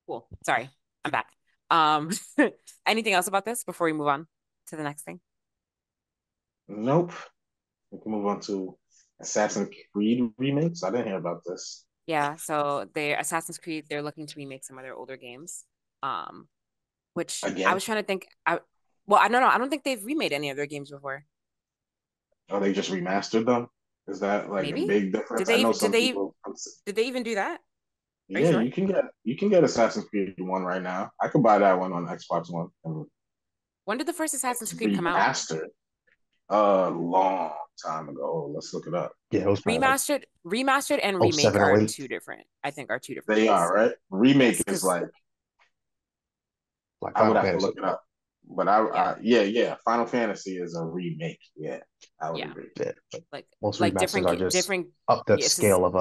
Cool. Sorry, I'm back. Um, anything else about this before we move on to the next thing? nope. We can move on to Assassin's Creed remakes. I didn't hear about this. Yeah, so they Assassin's Creed, they're looking to remake some of their older games. Um, which I Again. was trying to think. Well, I don't know. I don't think they've remade any of their games before. Oh, they just remastered them? Is that like a Maybe? big Did difference? I they know even did some they people. did they even do that? Are you Yeah, sure? you can get Assassin's Creed One right now. I could buy that one on Xbox One. And When did the first it's Assassin's Creed come out? remastered a long time ago. Oh, let's look it up. Yeah, it was probably like Remastered and oh remake seven oh are eight. two different. I think are two different They things. are right. Remake Yes, is because like Like I would Final have to Fantasy. look it up. But yeah, yeah. Final Fantasy is a remake. Yeah, I would yeah, agree. Yeah, but like most remasters are just different. up the Yeah, scale of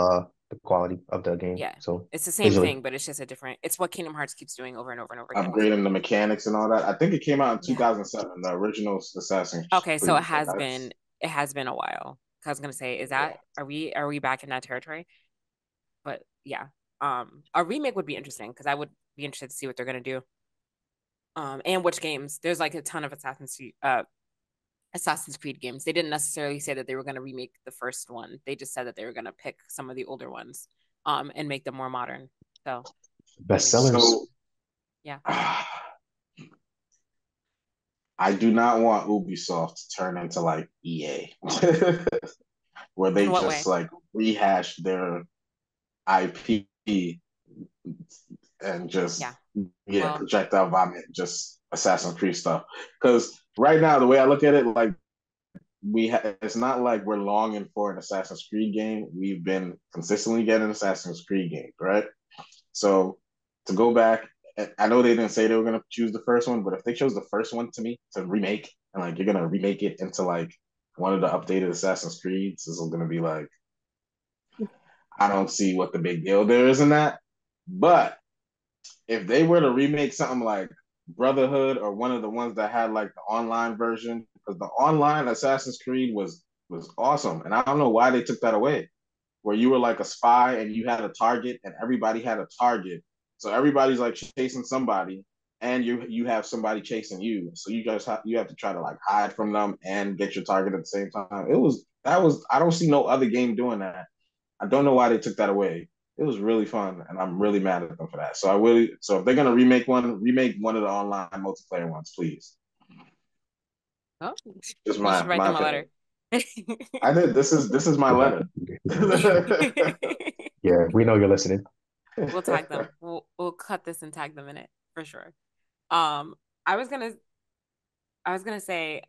the quality of the game. yeah, So it's the same visually, thing, but it's just a different. It's what Kingdom Hearts keeps doing over and over and over again. Upgrading the mechanics and all that. I think it came out in Yeah. 2007. The original Assassin's Okay, so Creed. So that's it has been a while. I was gonna say, is yeah. that are we back in that territory? But yeah, a remake would be interesting because I would be interested to see what they're gonna do. And which games? There's like a ton of Assassin's Creed games. They didn't necessarily say that they were gonna remake the first one. They just said that they were gonna pick some of the older ones, and make them more modern. So Let me know. Bestsellers. So Yeah. I do not want Ubisoft to turn into like EA, where they In what just way? like rehash their IP and Yeah. just Well, projectile vomit, just Assassin's Creed stuff. Because right now, the way I look at it, like it's not like we're longing for an Assassin's Creed game. We've been consistently getting Assassin's Creed games, right? So to go back, I know they didn't say they were gonna choose the first one, but if they chose the first one to me to remake, and like you're gonna remake it into like one of the updated Assassin's Creeds, this is gonna be like I don't see what the big deal there is in that. But if they were to remake something like Brotherhood or one of the ones that had like the online version, because the online Assassin's Creed was awesome, and I don't know why they took that away. Where you were like a spy and you had a target, and everybody had a target, so everybody's like chasing somebody, and you have somebody chasing you, so you have to try to like hide from them and get your target at the same time. That was I don't see no other game doing that. I don't know why they took that away. It was really fun, and I'm really mad at them for that. So if they're gonna remake one of the online multiplayer ones, please. oh, Just you should write my them a opinion. letter. I did. This is my letter. Yeah, we know you're listening. We'll tag them. We'll cut this and tag them in it for sure. Um, I was gonna say,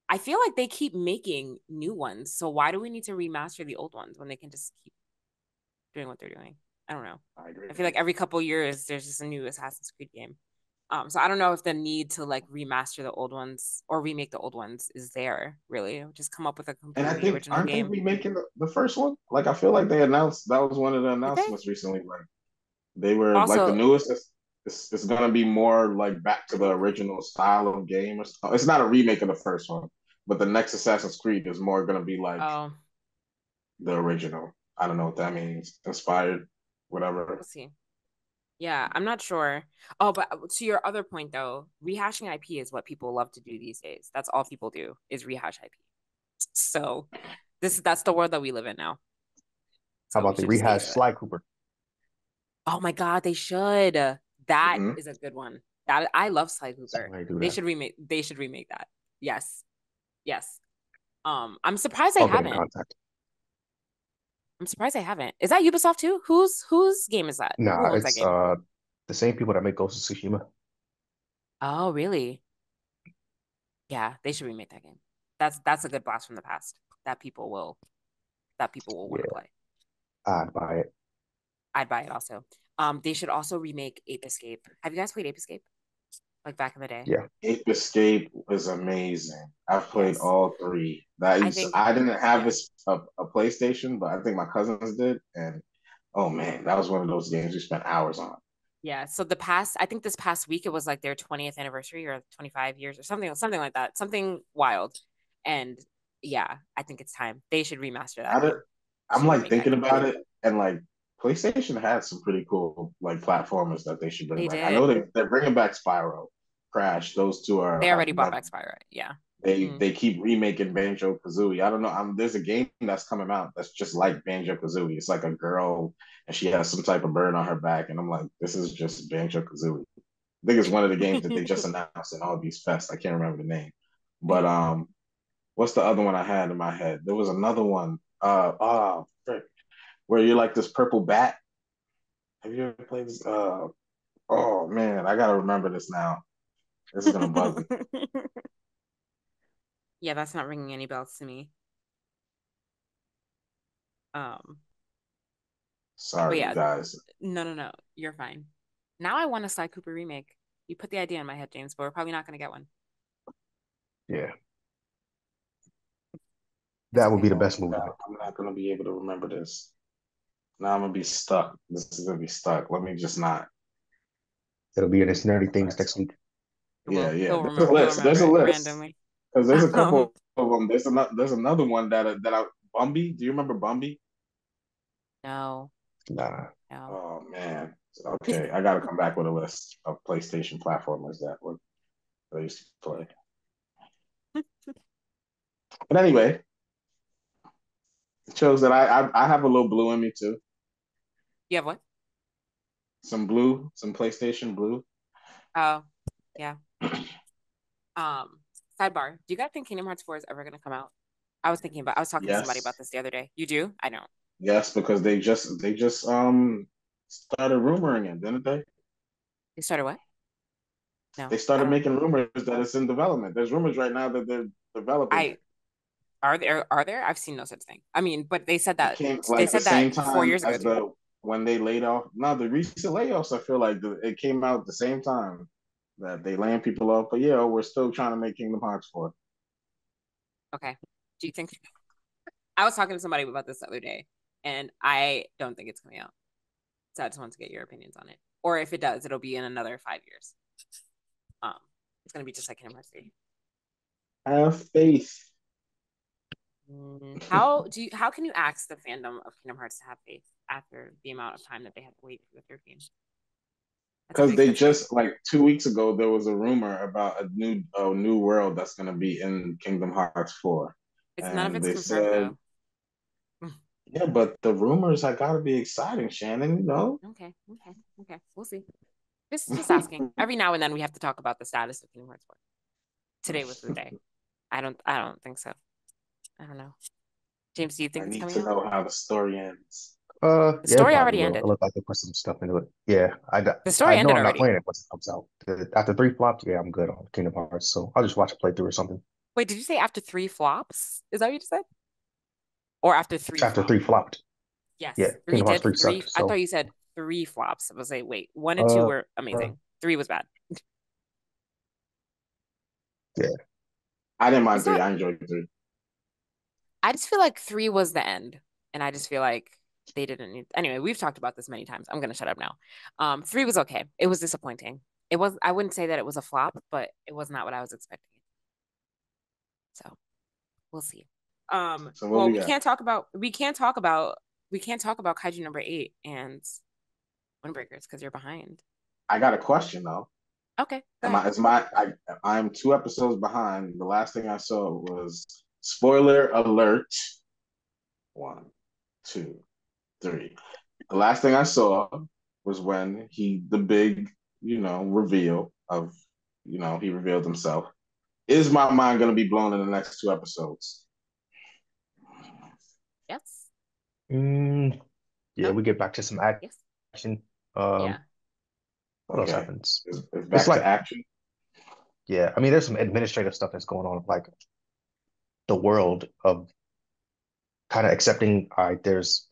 I feel like they keep making new ones. So why do we need to remaster the old ones when they can just keep doing what they're doing? I don't know. I agree. I feel like every couple years there's just a new Assassin's Creed game. So I don't know if the need to like remaster the old ones or remake the old ones is there really. Just come up with a And I completely think original aren't they game. remaking the first one? Like I feel like they announced that was one of the Did they? announcements recently. Like they were like the Also, newest. It's gonna be more like back to the original style of game. Or something. It's not a remake of the first one, but the next Assassin's Creed is more gonna be like oh, the original. I don't know what that means. Inspired, we'll whatever. see. Yeah, I'm not sure. Oh, but to your other point though, rehashing IP is what people love to do these days. That's all people do is rehash IP. So that's the world that we live in now. How So we about the should just stay rehash to it. Sly Cooper? Oh my God, they should. That Mm-hmm. is a good one. That I love Sly Cooper. Somebody do They that. should remake. They should remake that. Yes, yes. I'm surprised they I'll get in haven't. contact. I'm surprised they haven't. Is that Ubisoft too? Whose game is that? Who Nah, owns that it's game? the same people that make Ghost of Tsushima. Oh, really? Yeah, they should remake that game. That's a good blast from the past that people will want to Yeah, play. I'd buy it. I'd buy it also. They should also remake Ape Escape. Have you guys played Ape Escape? Like back in the day? Yeah. Ape Escape was amazing. I've played Yes. all three. I think, I didn't have yeah. a PlayStation, but I think my cousins did, and oh man, that was one of those games we spent hours on. Yeah. So I think this past week it was like their 20th anniversary or 25 years or something like that. Something wild. And yeah, I think it's time. They should remaster that I did, game. They I'm should like remake that thinking game. about it, and like PlayStation had some pretty cool like platformers that they should bring They back. I know did. they're bringing back Spyro, Crash. Those two are They have already brought never. back Spyro. Yeah. They keep remaking Banjo Kazooie. I don't know. There's a game that's coming out that's just like Banjo Kazooie. It's like a girl and she has some type of bird on her back, and I'm like, this is just Banjo Kazooie. I think it's one of the games that they just announced in all these fests. I can't remember the name, but what's the other one I had in my head? There was another one. Frick, where you're like this purple bat. Have you ever played this? Oh man, I gotta remember this now. This is gonna bug me. Yeah, that's not ringing any bells to me. Um, but Sorry, you yeah, guys. no. You're fine. Now I want a Sly Cooper remake. You put the idea in my head, James, but we're probably not gonna get one. Yeah. It's That would be okay. the Oh best my movie. god, I'm not gonna be able to remember this. Now I'm gonna be stuck. This is gonna be stuck. Let me just not. It'll be in its nerdy things next week. Yeah, Well, yeah. he'll There's a remember. He'll list. There's remember a it list randomly. because there's a Um, couple of them. There's another one that I Bumby. Do you remember Bumby? no, Nah. no. Oh man. Okay, I gotta come back with a list of PlayStation platformers that I used to play. But anyway, it shows that I have a little blue in me too. You have what? Some PlayStation Blue. Oh, yeah. Sidebar. Do you guys think Kingdom Hearts 4 is ever gonna come out? I was talking to somebody Yes, about this the other day. You do? I know. yes, because they just started rumoring it, didn't they? You started what? No, They I started don't. making rumors that it's in development. There's rumors right now that they're developing I it. are there? I've seen no such thing. I mean, but It came they like the said that same 4 years time ago as too. the when they laid off. No, the recent layoffs. I feel like it came out the same time that they laying people off. But yeah, we're still trying to make Kingdom Hearts 4. Okay. Do you think I was talking to somebody about this the other day, and I don't think it's coming out. So I just want to get your opinions on it. Or if it does, it'll be in another 5 years. Um, it's gonna be just like Kingdom Hearts 3. Have faith. How can you ask the fandom of Kingdom Hearts to have faith after the amount of time that they had to wait for the third game? Because they That's a big just like 2 weeks ago there was a rumor about a new world that's gonna be in Kingdom Hearts 4. it's none of And it's they confirmed said, though. yeah, but the rumors I gotta be exciting, Shannon, you know? Okay. We'll see. Just asking. Every now and then we have to talk about the status of Kingdom Hearts 4. Today was the day. I don't think so. I don't know. James, do you I think it's need coming to out? know how the story ends. The Yeah, it story probably already will. It ended. looked like they put some stuff into it. Yeah, The I story know ended I'm not already. playing it once it comes out. After three flopped, yeah, I'm good on Kingdom Hearts. So I'll just watch a playthrough or something. Wait, did you say after three flops? Is that what you just said? Or after three After flops? three flopped, yeah, Yes, three Kingdom Hearts did. 3 Three. sucked. I thought So, you said three flops. I was like, wait, one and two uh, were uh amazing. Three was bad. yeah, I didn't mind It's three. not. I enjoyed three. I just feel like three was the end, and I just feel like they didn't need. Anyway, we've talked about this many times. I'm gonna shut up now. Three was okay. It was disappointing. It was. I wouldn't say that it was a flop, but it was not what I was expecting. So we'll see. So what Well, we got? we can't talk about Kaiju number 8 and Windbreakers because you're behind. I got a question though. Okay, go Am ahead. I is my I'm 2 episodes behind. The last thing I saw was spoiler alert. One, two, three. The last thing I saw was when the big, reveal of, he revealed himself. Is my mind gonna be blown in the next 2 episodes? Yes. mm, yeah, No. we get back to some Yes. action. Um, Yeah. what else Okay. happens? It's It's back to like, action. yeah, I mean, there's some administrative stuff that's going on, like the world of kind of accepting. All right, there's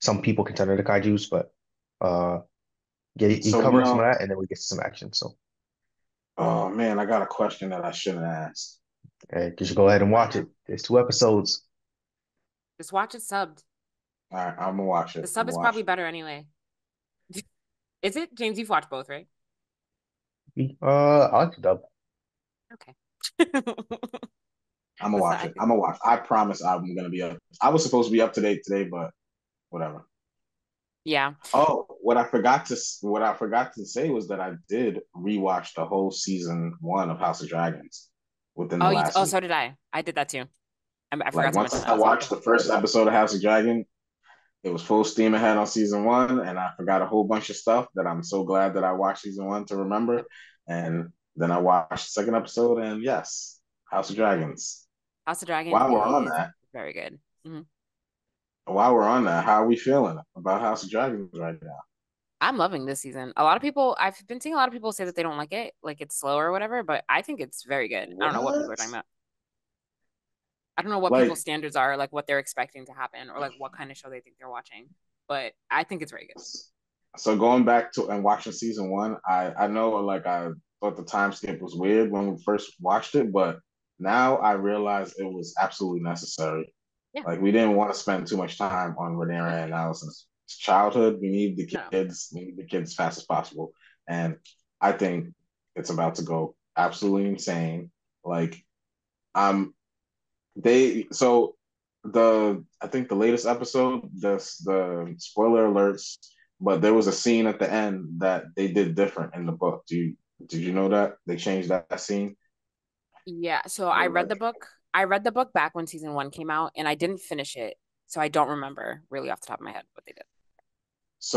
some people can turn into kaiju's, but uh, yeah, you So cover some of that, and then we get to some action. So, oh man, I got a question that I shouldn't ask. you should go ahead and Right watch it. now. There's 2 episodes. Just watch it subbed. All right, I'm gonna watch The it. I'm sub gonna is watch probably it. better anyway. Is it? James, you've watched both, right? I like the dub. Okay. I'm gonna Listen, watch it. I'm gonna watch. I promise I'm gonna be up. I was supposed to be up to date today, but whatever. yeah. Oh, what I forgot to say was that I did rewatch the whole season one of House of Dragons within the last Oh, week. so did I. I did that too. I Like forgot to once mention that I as well. watched the first episode of House of Dragon, it was full steam ahead on season one, and I forgot a whole bunch of stuff that I'm so glad that I watched season one to remember. Yep. And then I watched the second episode, and yes, House of Yeah. Dragons. House of Dragons While we're on is that, very good. Mhm. how are we feeling about House of Dragons right now? I'm loving this season. A lot of people, I've been seeing a lot of people say that they don't like it's slow or whatever, but I think it's very good. I don't know what people are What? talking about. I don't know what people's Like, standards are, like what they're expecting to happen, or like what kind of show they think they're watching. But I think it's very good. so going back to and watching season one, I know like I thought the time skip was weird when we first watched it, but now I realize it was absolutely necessary. Yeah. Like we didn't want to spend too much time on No, Rhaenyra and Allison's childhood. no. We need the kids as fast as possible. And I think it's about to go absolutely insane. Like I'm they so the I think the latest episode, the spoiler alerts, but there was a scene at the end that they did different in the book. Did you know that? They changed that scene? Yeah. So They I were read like, the book. I read the book back when season one came out, and I didn't finish it, so I don't remember really off the top of my head what they did.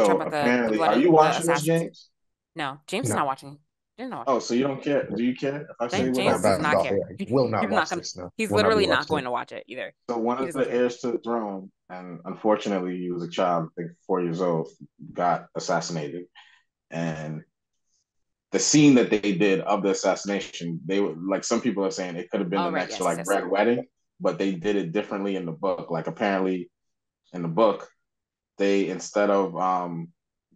Talk So about the apparently, are blood, you the watching this, assassins. James? No, James is not No, watching. James is not Oh, watching. so you don't care? Do you care if I say what James no, does happens? not no, care. yeah, will not He's not watch gonna. this. No, He's will not be literally not watching going it. to watch it either. So one He of doesn't the care. heirs to the throne, and unfortunately, he was a child, I think 4 years old, got assassinated. And the scene that they did of the assassination, they were like some people are saying it could have been Oh the right, next yes, like yes. Red Wedding, but they did it differently in the book. Like apparently in the book, they instead of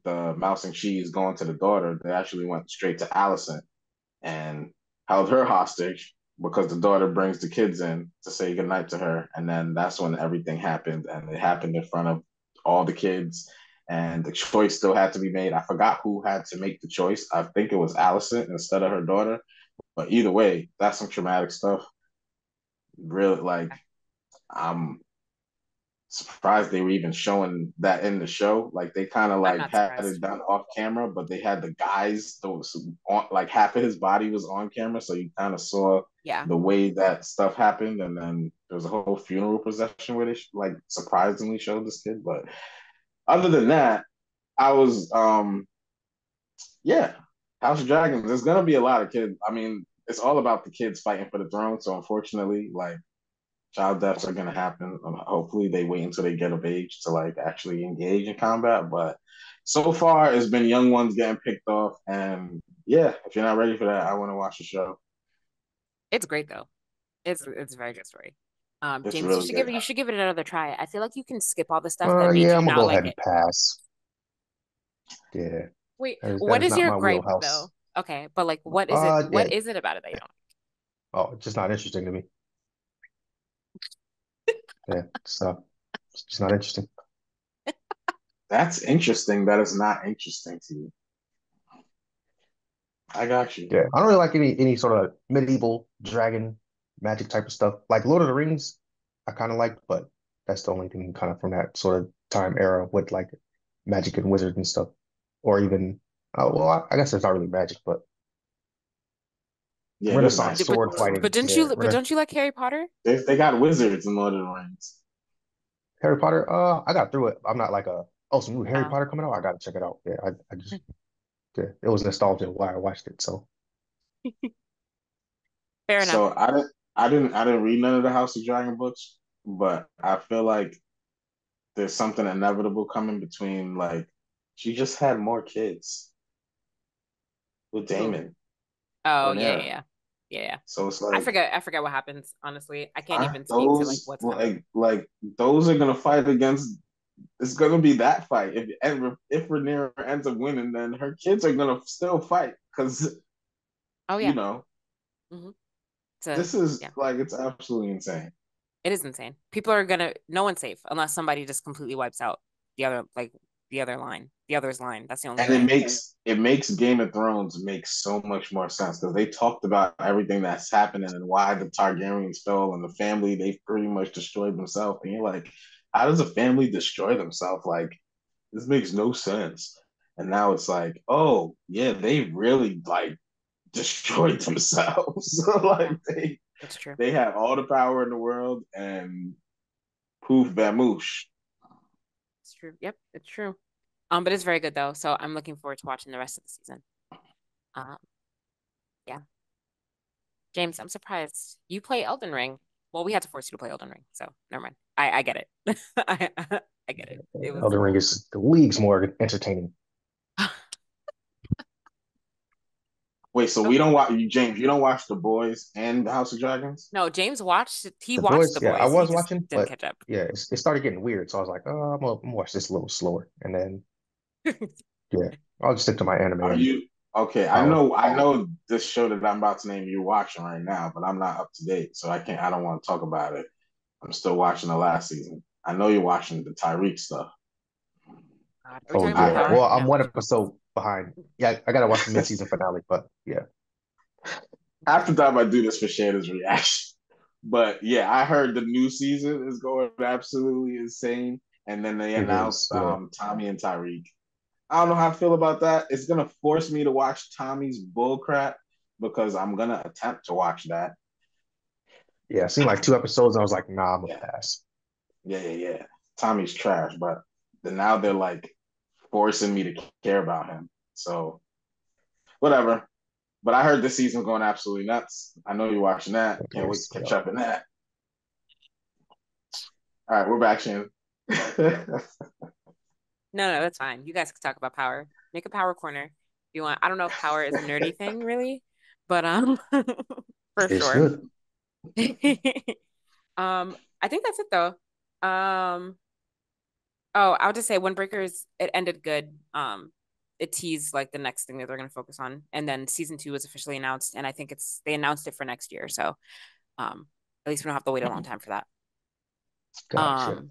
the mouse and cheese going to the daughter, they actually went straight to Allison and held her hostage because the daughter brings the kids in to say goodnight to her. And then that's when everything happened. And it happened in front of all the kids. And the choice still had to be made. I forgot who had to make the choice. I think it was Allison instead of her daughter. But either way, that's some traumatic stuff. Really, like, I'm surprised they were even showing that in the show. Like they kind of I'm like not had surprised. it done off camera, but they had the guys those on like half of his body was on camera, so you kind of saw Yeah, the way that stuff happened. And then there was a whole funeral procession where they like surprisingly showed this kid. But other than that, I was yeah, House of Dragons. There's gonna be a lot of kids. I mean, it's all about the kids fighting for the throne. So unfortunately, like child deaths are going to happen. Hopefully, they wait until they get of age to like actually engage in combat. But so far, it's been young ones getting picked off, and yeah, if you're not ready for that, I want to watch the show. it's great though. It's a very good story. It's James, really good. you should give it another try. I feel like you can skip all the stuff that made Yeah, you I'm gonna not go like ahead and it. pass. Yeah, Wait, that what is is not your my gripe wheelhouse. though? Okay, but like, what is it? Yeah. What is it about it that you don't Oh, it's just not interesting to me. Yeah, so it's just not interesting. That's interesting. That is not interesting to you. I got you. Yeah, I don't really like any sort of medieval dragon magic type of stuff. Like Lord of the Rings, I kind of like, but that's the only thing kind of from that sort of time era with like magic and wizards and stuff, or even well, I guess it's not really magic, but Yeah, it is Renaissance magic. like? sword fighting. Yeah, But don't you like Harry Potter? They got wizards in Lord of the Rings. Harry Potter. I got through it. I'm not like some new Harry Oh, Potter coming out. I gotta check it out. Yeah, I just yeah, it was nostalgia why I watched it. So fair enough. So I didn't read none of the House of Dragon books, but I feel like there's something inevitable coming between like she just had more kids with Who? Damon, Oh, yeah, yeah, Rhaenyra. yeah, yeah, yeah. So it's like I forget what happens. Honestly, I can't aren't even speak to like those what's coming. like those are gonna fight against it's gonna be that fight. If Rhaenyra ends up winning, then her kids are gonna still fight because Oh you yeah. know hmm So this is yeah, like it's absolutely insane. it is insane. People are gonna. No one's safe unless somebody just completely wipes out the other, like the other line, the other's line. That's the only And it way. makes Game of Thrones make so much more sense because they talked about everything that's happening and why the Targaryens fell and the family they pretty much destroyed themselves. And you're like, how does a family destroy themselves? Like this makes no sense. And now it's like, oh yeah, they really like destroyed themselves. So like Yeah, it's true. they have all the power in the world and poof vamoosh. It's true. Yep, it's true. But it's very good though. So I'm looking forward to watching the rest of the season. Um, yeah. James, I'm surprised you play Elden Ring. Well, we had to force you to play Elden Ring, so never mind. I get it. I I get it. It was Elden Ring is the league's more entertaining. Wait, so we okay. don't watch you, James. You don't watch The Boys and The House of Dragons? No, James watched. He The watched Boys, The yeah, I Boys. He was just watching, didn't but catch up. yeah, it started getting weird. So I was like, oh, I'm gonna watch this a little slower, and then yeah, I'll just stick to my anime Are and you okay? I'll I know this show that I'm about to name you're watching right now, but I'm not up to date, so I can't. I don't want to talk about it. I'm still watching the last season. I know you're watching the Tyreek stuff. God. Are we oh talking about I yeah. heard. Power? Well, I'm No. one episode behind. Yeah, I gotta watch the mid-season finale, but yeah, Half the time I do this for Shannon's reaction, but yeah, I heard the new season is going absolutely insane, and then they it is. announced Yeah, Tommy and Tyreek. I don't know how I feel about that. It's gonna force me to watch Tommy's bullcrap because I'm gonna attempt to watch that. yeah. I seen like 2 episodes, and I was like, nah, I'm gonna Yeah, pass. yeah. Tommy's trash, but then now they're like forcing me to care about him. So whatever. But I heard this season's going absolutely nuts. I know you're watching that. Can't wait Yes, to catch yep. up in that. All right, we're back, Shannon. No, that's fine. You guys can talk about power. Make a power corner if you want. I don't know if power is a nerdy thing really, but for It's sure. good. I think that's it though. Oh, I'll just say Windbreakers, it ended good. It teased like the next thing that they're gonna focus on. And then season two was officially announced, and I think they announced it for next year. So at least we don't have to wait a long time for that. Gotcha.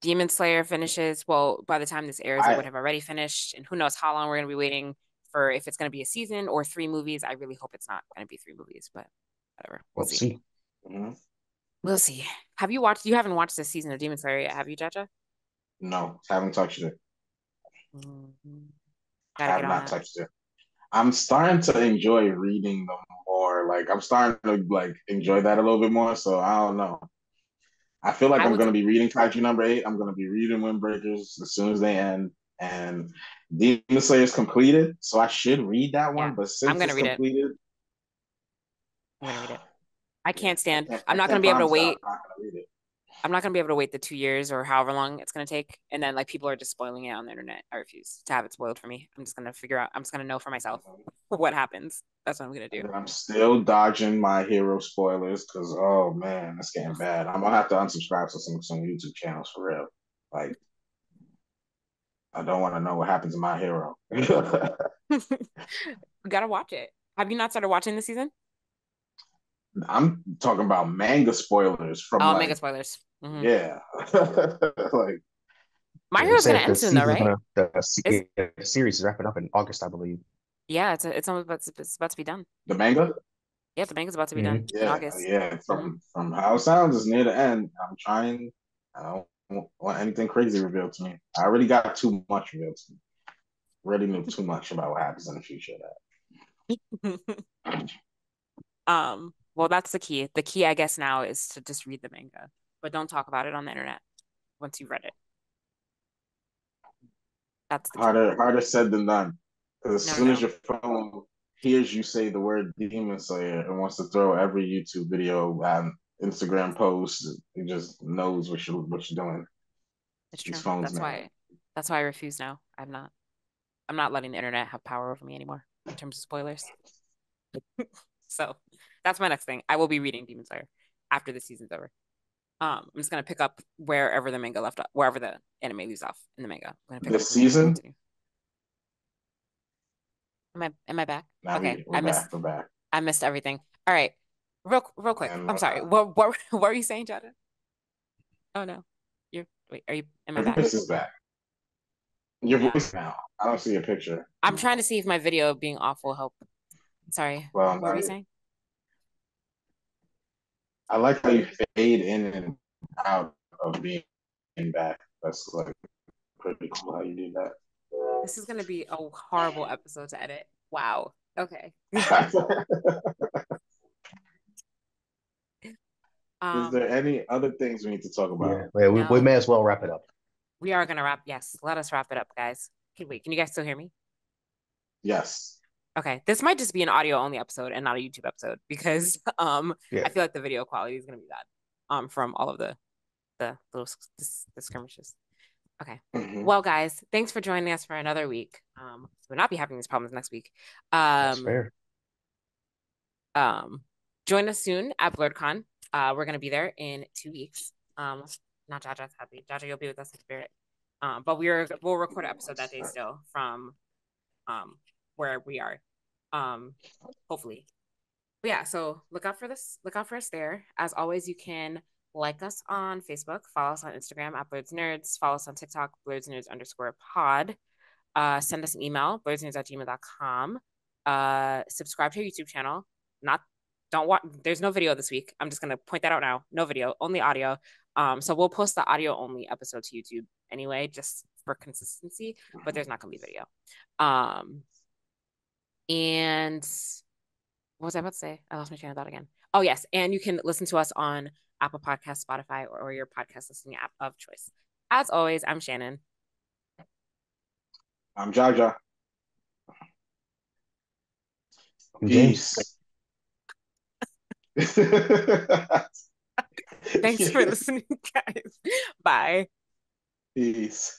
Demon Slayer finishes, well, by the time this airs, it would I have already finished. And who knows how long we're gonna be waiting for if it's gonna be a season or three movies. I really hope it's not gonna be three movies, but whatever. We'll We'll see. see. mhm. We'll see. You haven't watched this season of Demon Slayer yet, have you, Jaja? No, haven't touched it. Mhm. Gotta Have get on not that. touched it. I'm starting to enjoy reading them more. Like I'm starting to like enjoy that a little bit more. So I don't know. I feel like I I'm would gonna be reading Kaiju number 8. I'm gonna be reading Windbreakers as soon as they end. And Demon Slayer is completed, so I should read that yeah. one. But I'm since gonna it's read it. completed, I'm gonna read it. I yeah, can't stand. I I'm not gonna can't be able to promise that I'm wait. not gonna read it. I'm not gonna be able to wait the 2 years or however long it's gonna take, and then like people are just spoiling it on the internet. I refuse to have it spoiled for me. I'm just gonna figure out. I'm just gonna know for myself what happens. That's what I'm gonna do. And then I'm still dodging my hero spoilers because oh man, it's getting bad. I'm gonna have to unsubscribe to some YouTube channels for real. Like I don't want to know what happens to my hero. We gotta watch it. Have you not started watching this season? I'm talking about manga spoilers from Oh, mega like spoilers. yeah, like My Yeah, they Hero's gonna said end the soon though, season's right? gonna Is the series is wrapping up in August, I believe. yeah, it's almost it's about to be done. the manga. Yeah, the manga's about to be done Hmm. in Yeah, August. yeah. Hmm. From how it sounds, it's near the end. I'm trying. I don't want anything crazy revealed to me. I already got too much revealed to me. Already knew too much about what happens in the future. That Well, that's the key. The key, I guess, now is to just read the manga, but don't talk about it on the internet once you've read it. That's the key. harder said than done. Because as No, soon as no, your phone hears you say the word Demon Slayer and wants to throw every YouTube video and Instagram post, it just knows what you're doing. it's These true. phones, man. That's why I refuse now. I'm not letting the internet have power over me anymore in terms of spoilers. So that's my next thing. I will be reading Demon Slayer after the season's over. I'm just gonna pick up wherever the manga left off, wherever the anime leaves off in the manga. I'm gonna pick up This from there and season, continue. Am I back? now Okay, we're back. We're back. I missed everything. All right, real quick. And I'm sorry. What were you saying, Jada? Oh no, are you? Am I your back? voice is back. Your Yeah, voice now. I don't see a picture. I'm trying to see if my video being off will help. Sorry, Well, what were no, you saying? I like how you fade in and out of being back. That's like pretty cool how you do This is gonna be a horrible episode to edit. Wow. Okay. that. Is Um, there any other things we need to talk about? Yeah, well, we no, may as well wrap it up. we are gonna wrap. Yes, let us wrap it up, guys. Wait, can you guys still hear me? Yes. Okay, this might just be an audio only episode and not a YouTube episode because Yeah, I feel like the video quality is gonna be bad from all of the little the skirmishes. Okay. Mhm. Well, guys, thanks for joining us for another week. We'll not be having these problems next week. that's Um, fair. um, join us soon at BlerdCon. We're gonna be there in 2 weeks. Not Jaja's happy. Jaja, you'll be with us in spirit. But we'll record an episode that day still from where we are. Hopefully. But yeah, so look out for this. Look out for us there. As always, you can like us on Facebook, follow us on Instagram at Blerdsnerds, follow us on TikTok, Blerdsnerds_pod. Send us an email, blerdsnerds@gmail.com. Subscribe to our YouTube channel. Not don't watch there's no video this week. I'm just gonna point that out now. No video, only audio. So we'll post the audio only episode to YouTube anyway, just for consistency, but there's not gonna be video. And what was I about to say? I lost my train of thought again. Oh, yes. And you can listen to us on Apple Podcasts, Spotify, or your podcast listening app of choice. As always, I'm Shannon. I'm Jaja. I'm James. Peace. Thanks for listening, guys. Bye. Peace.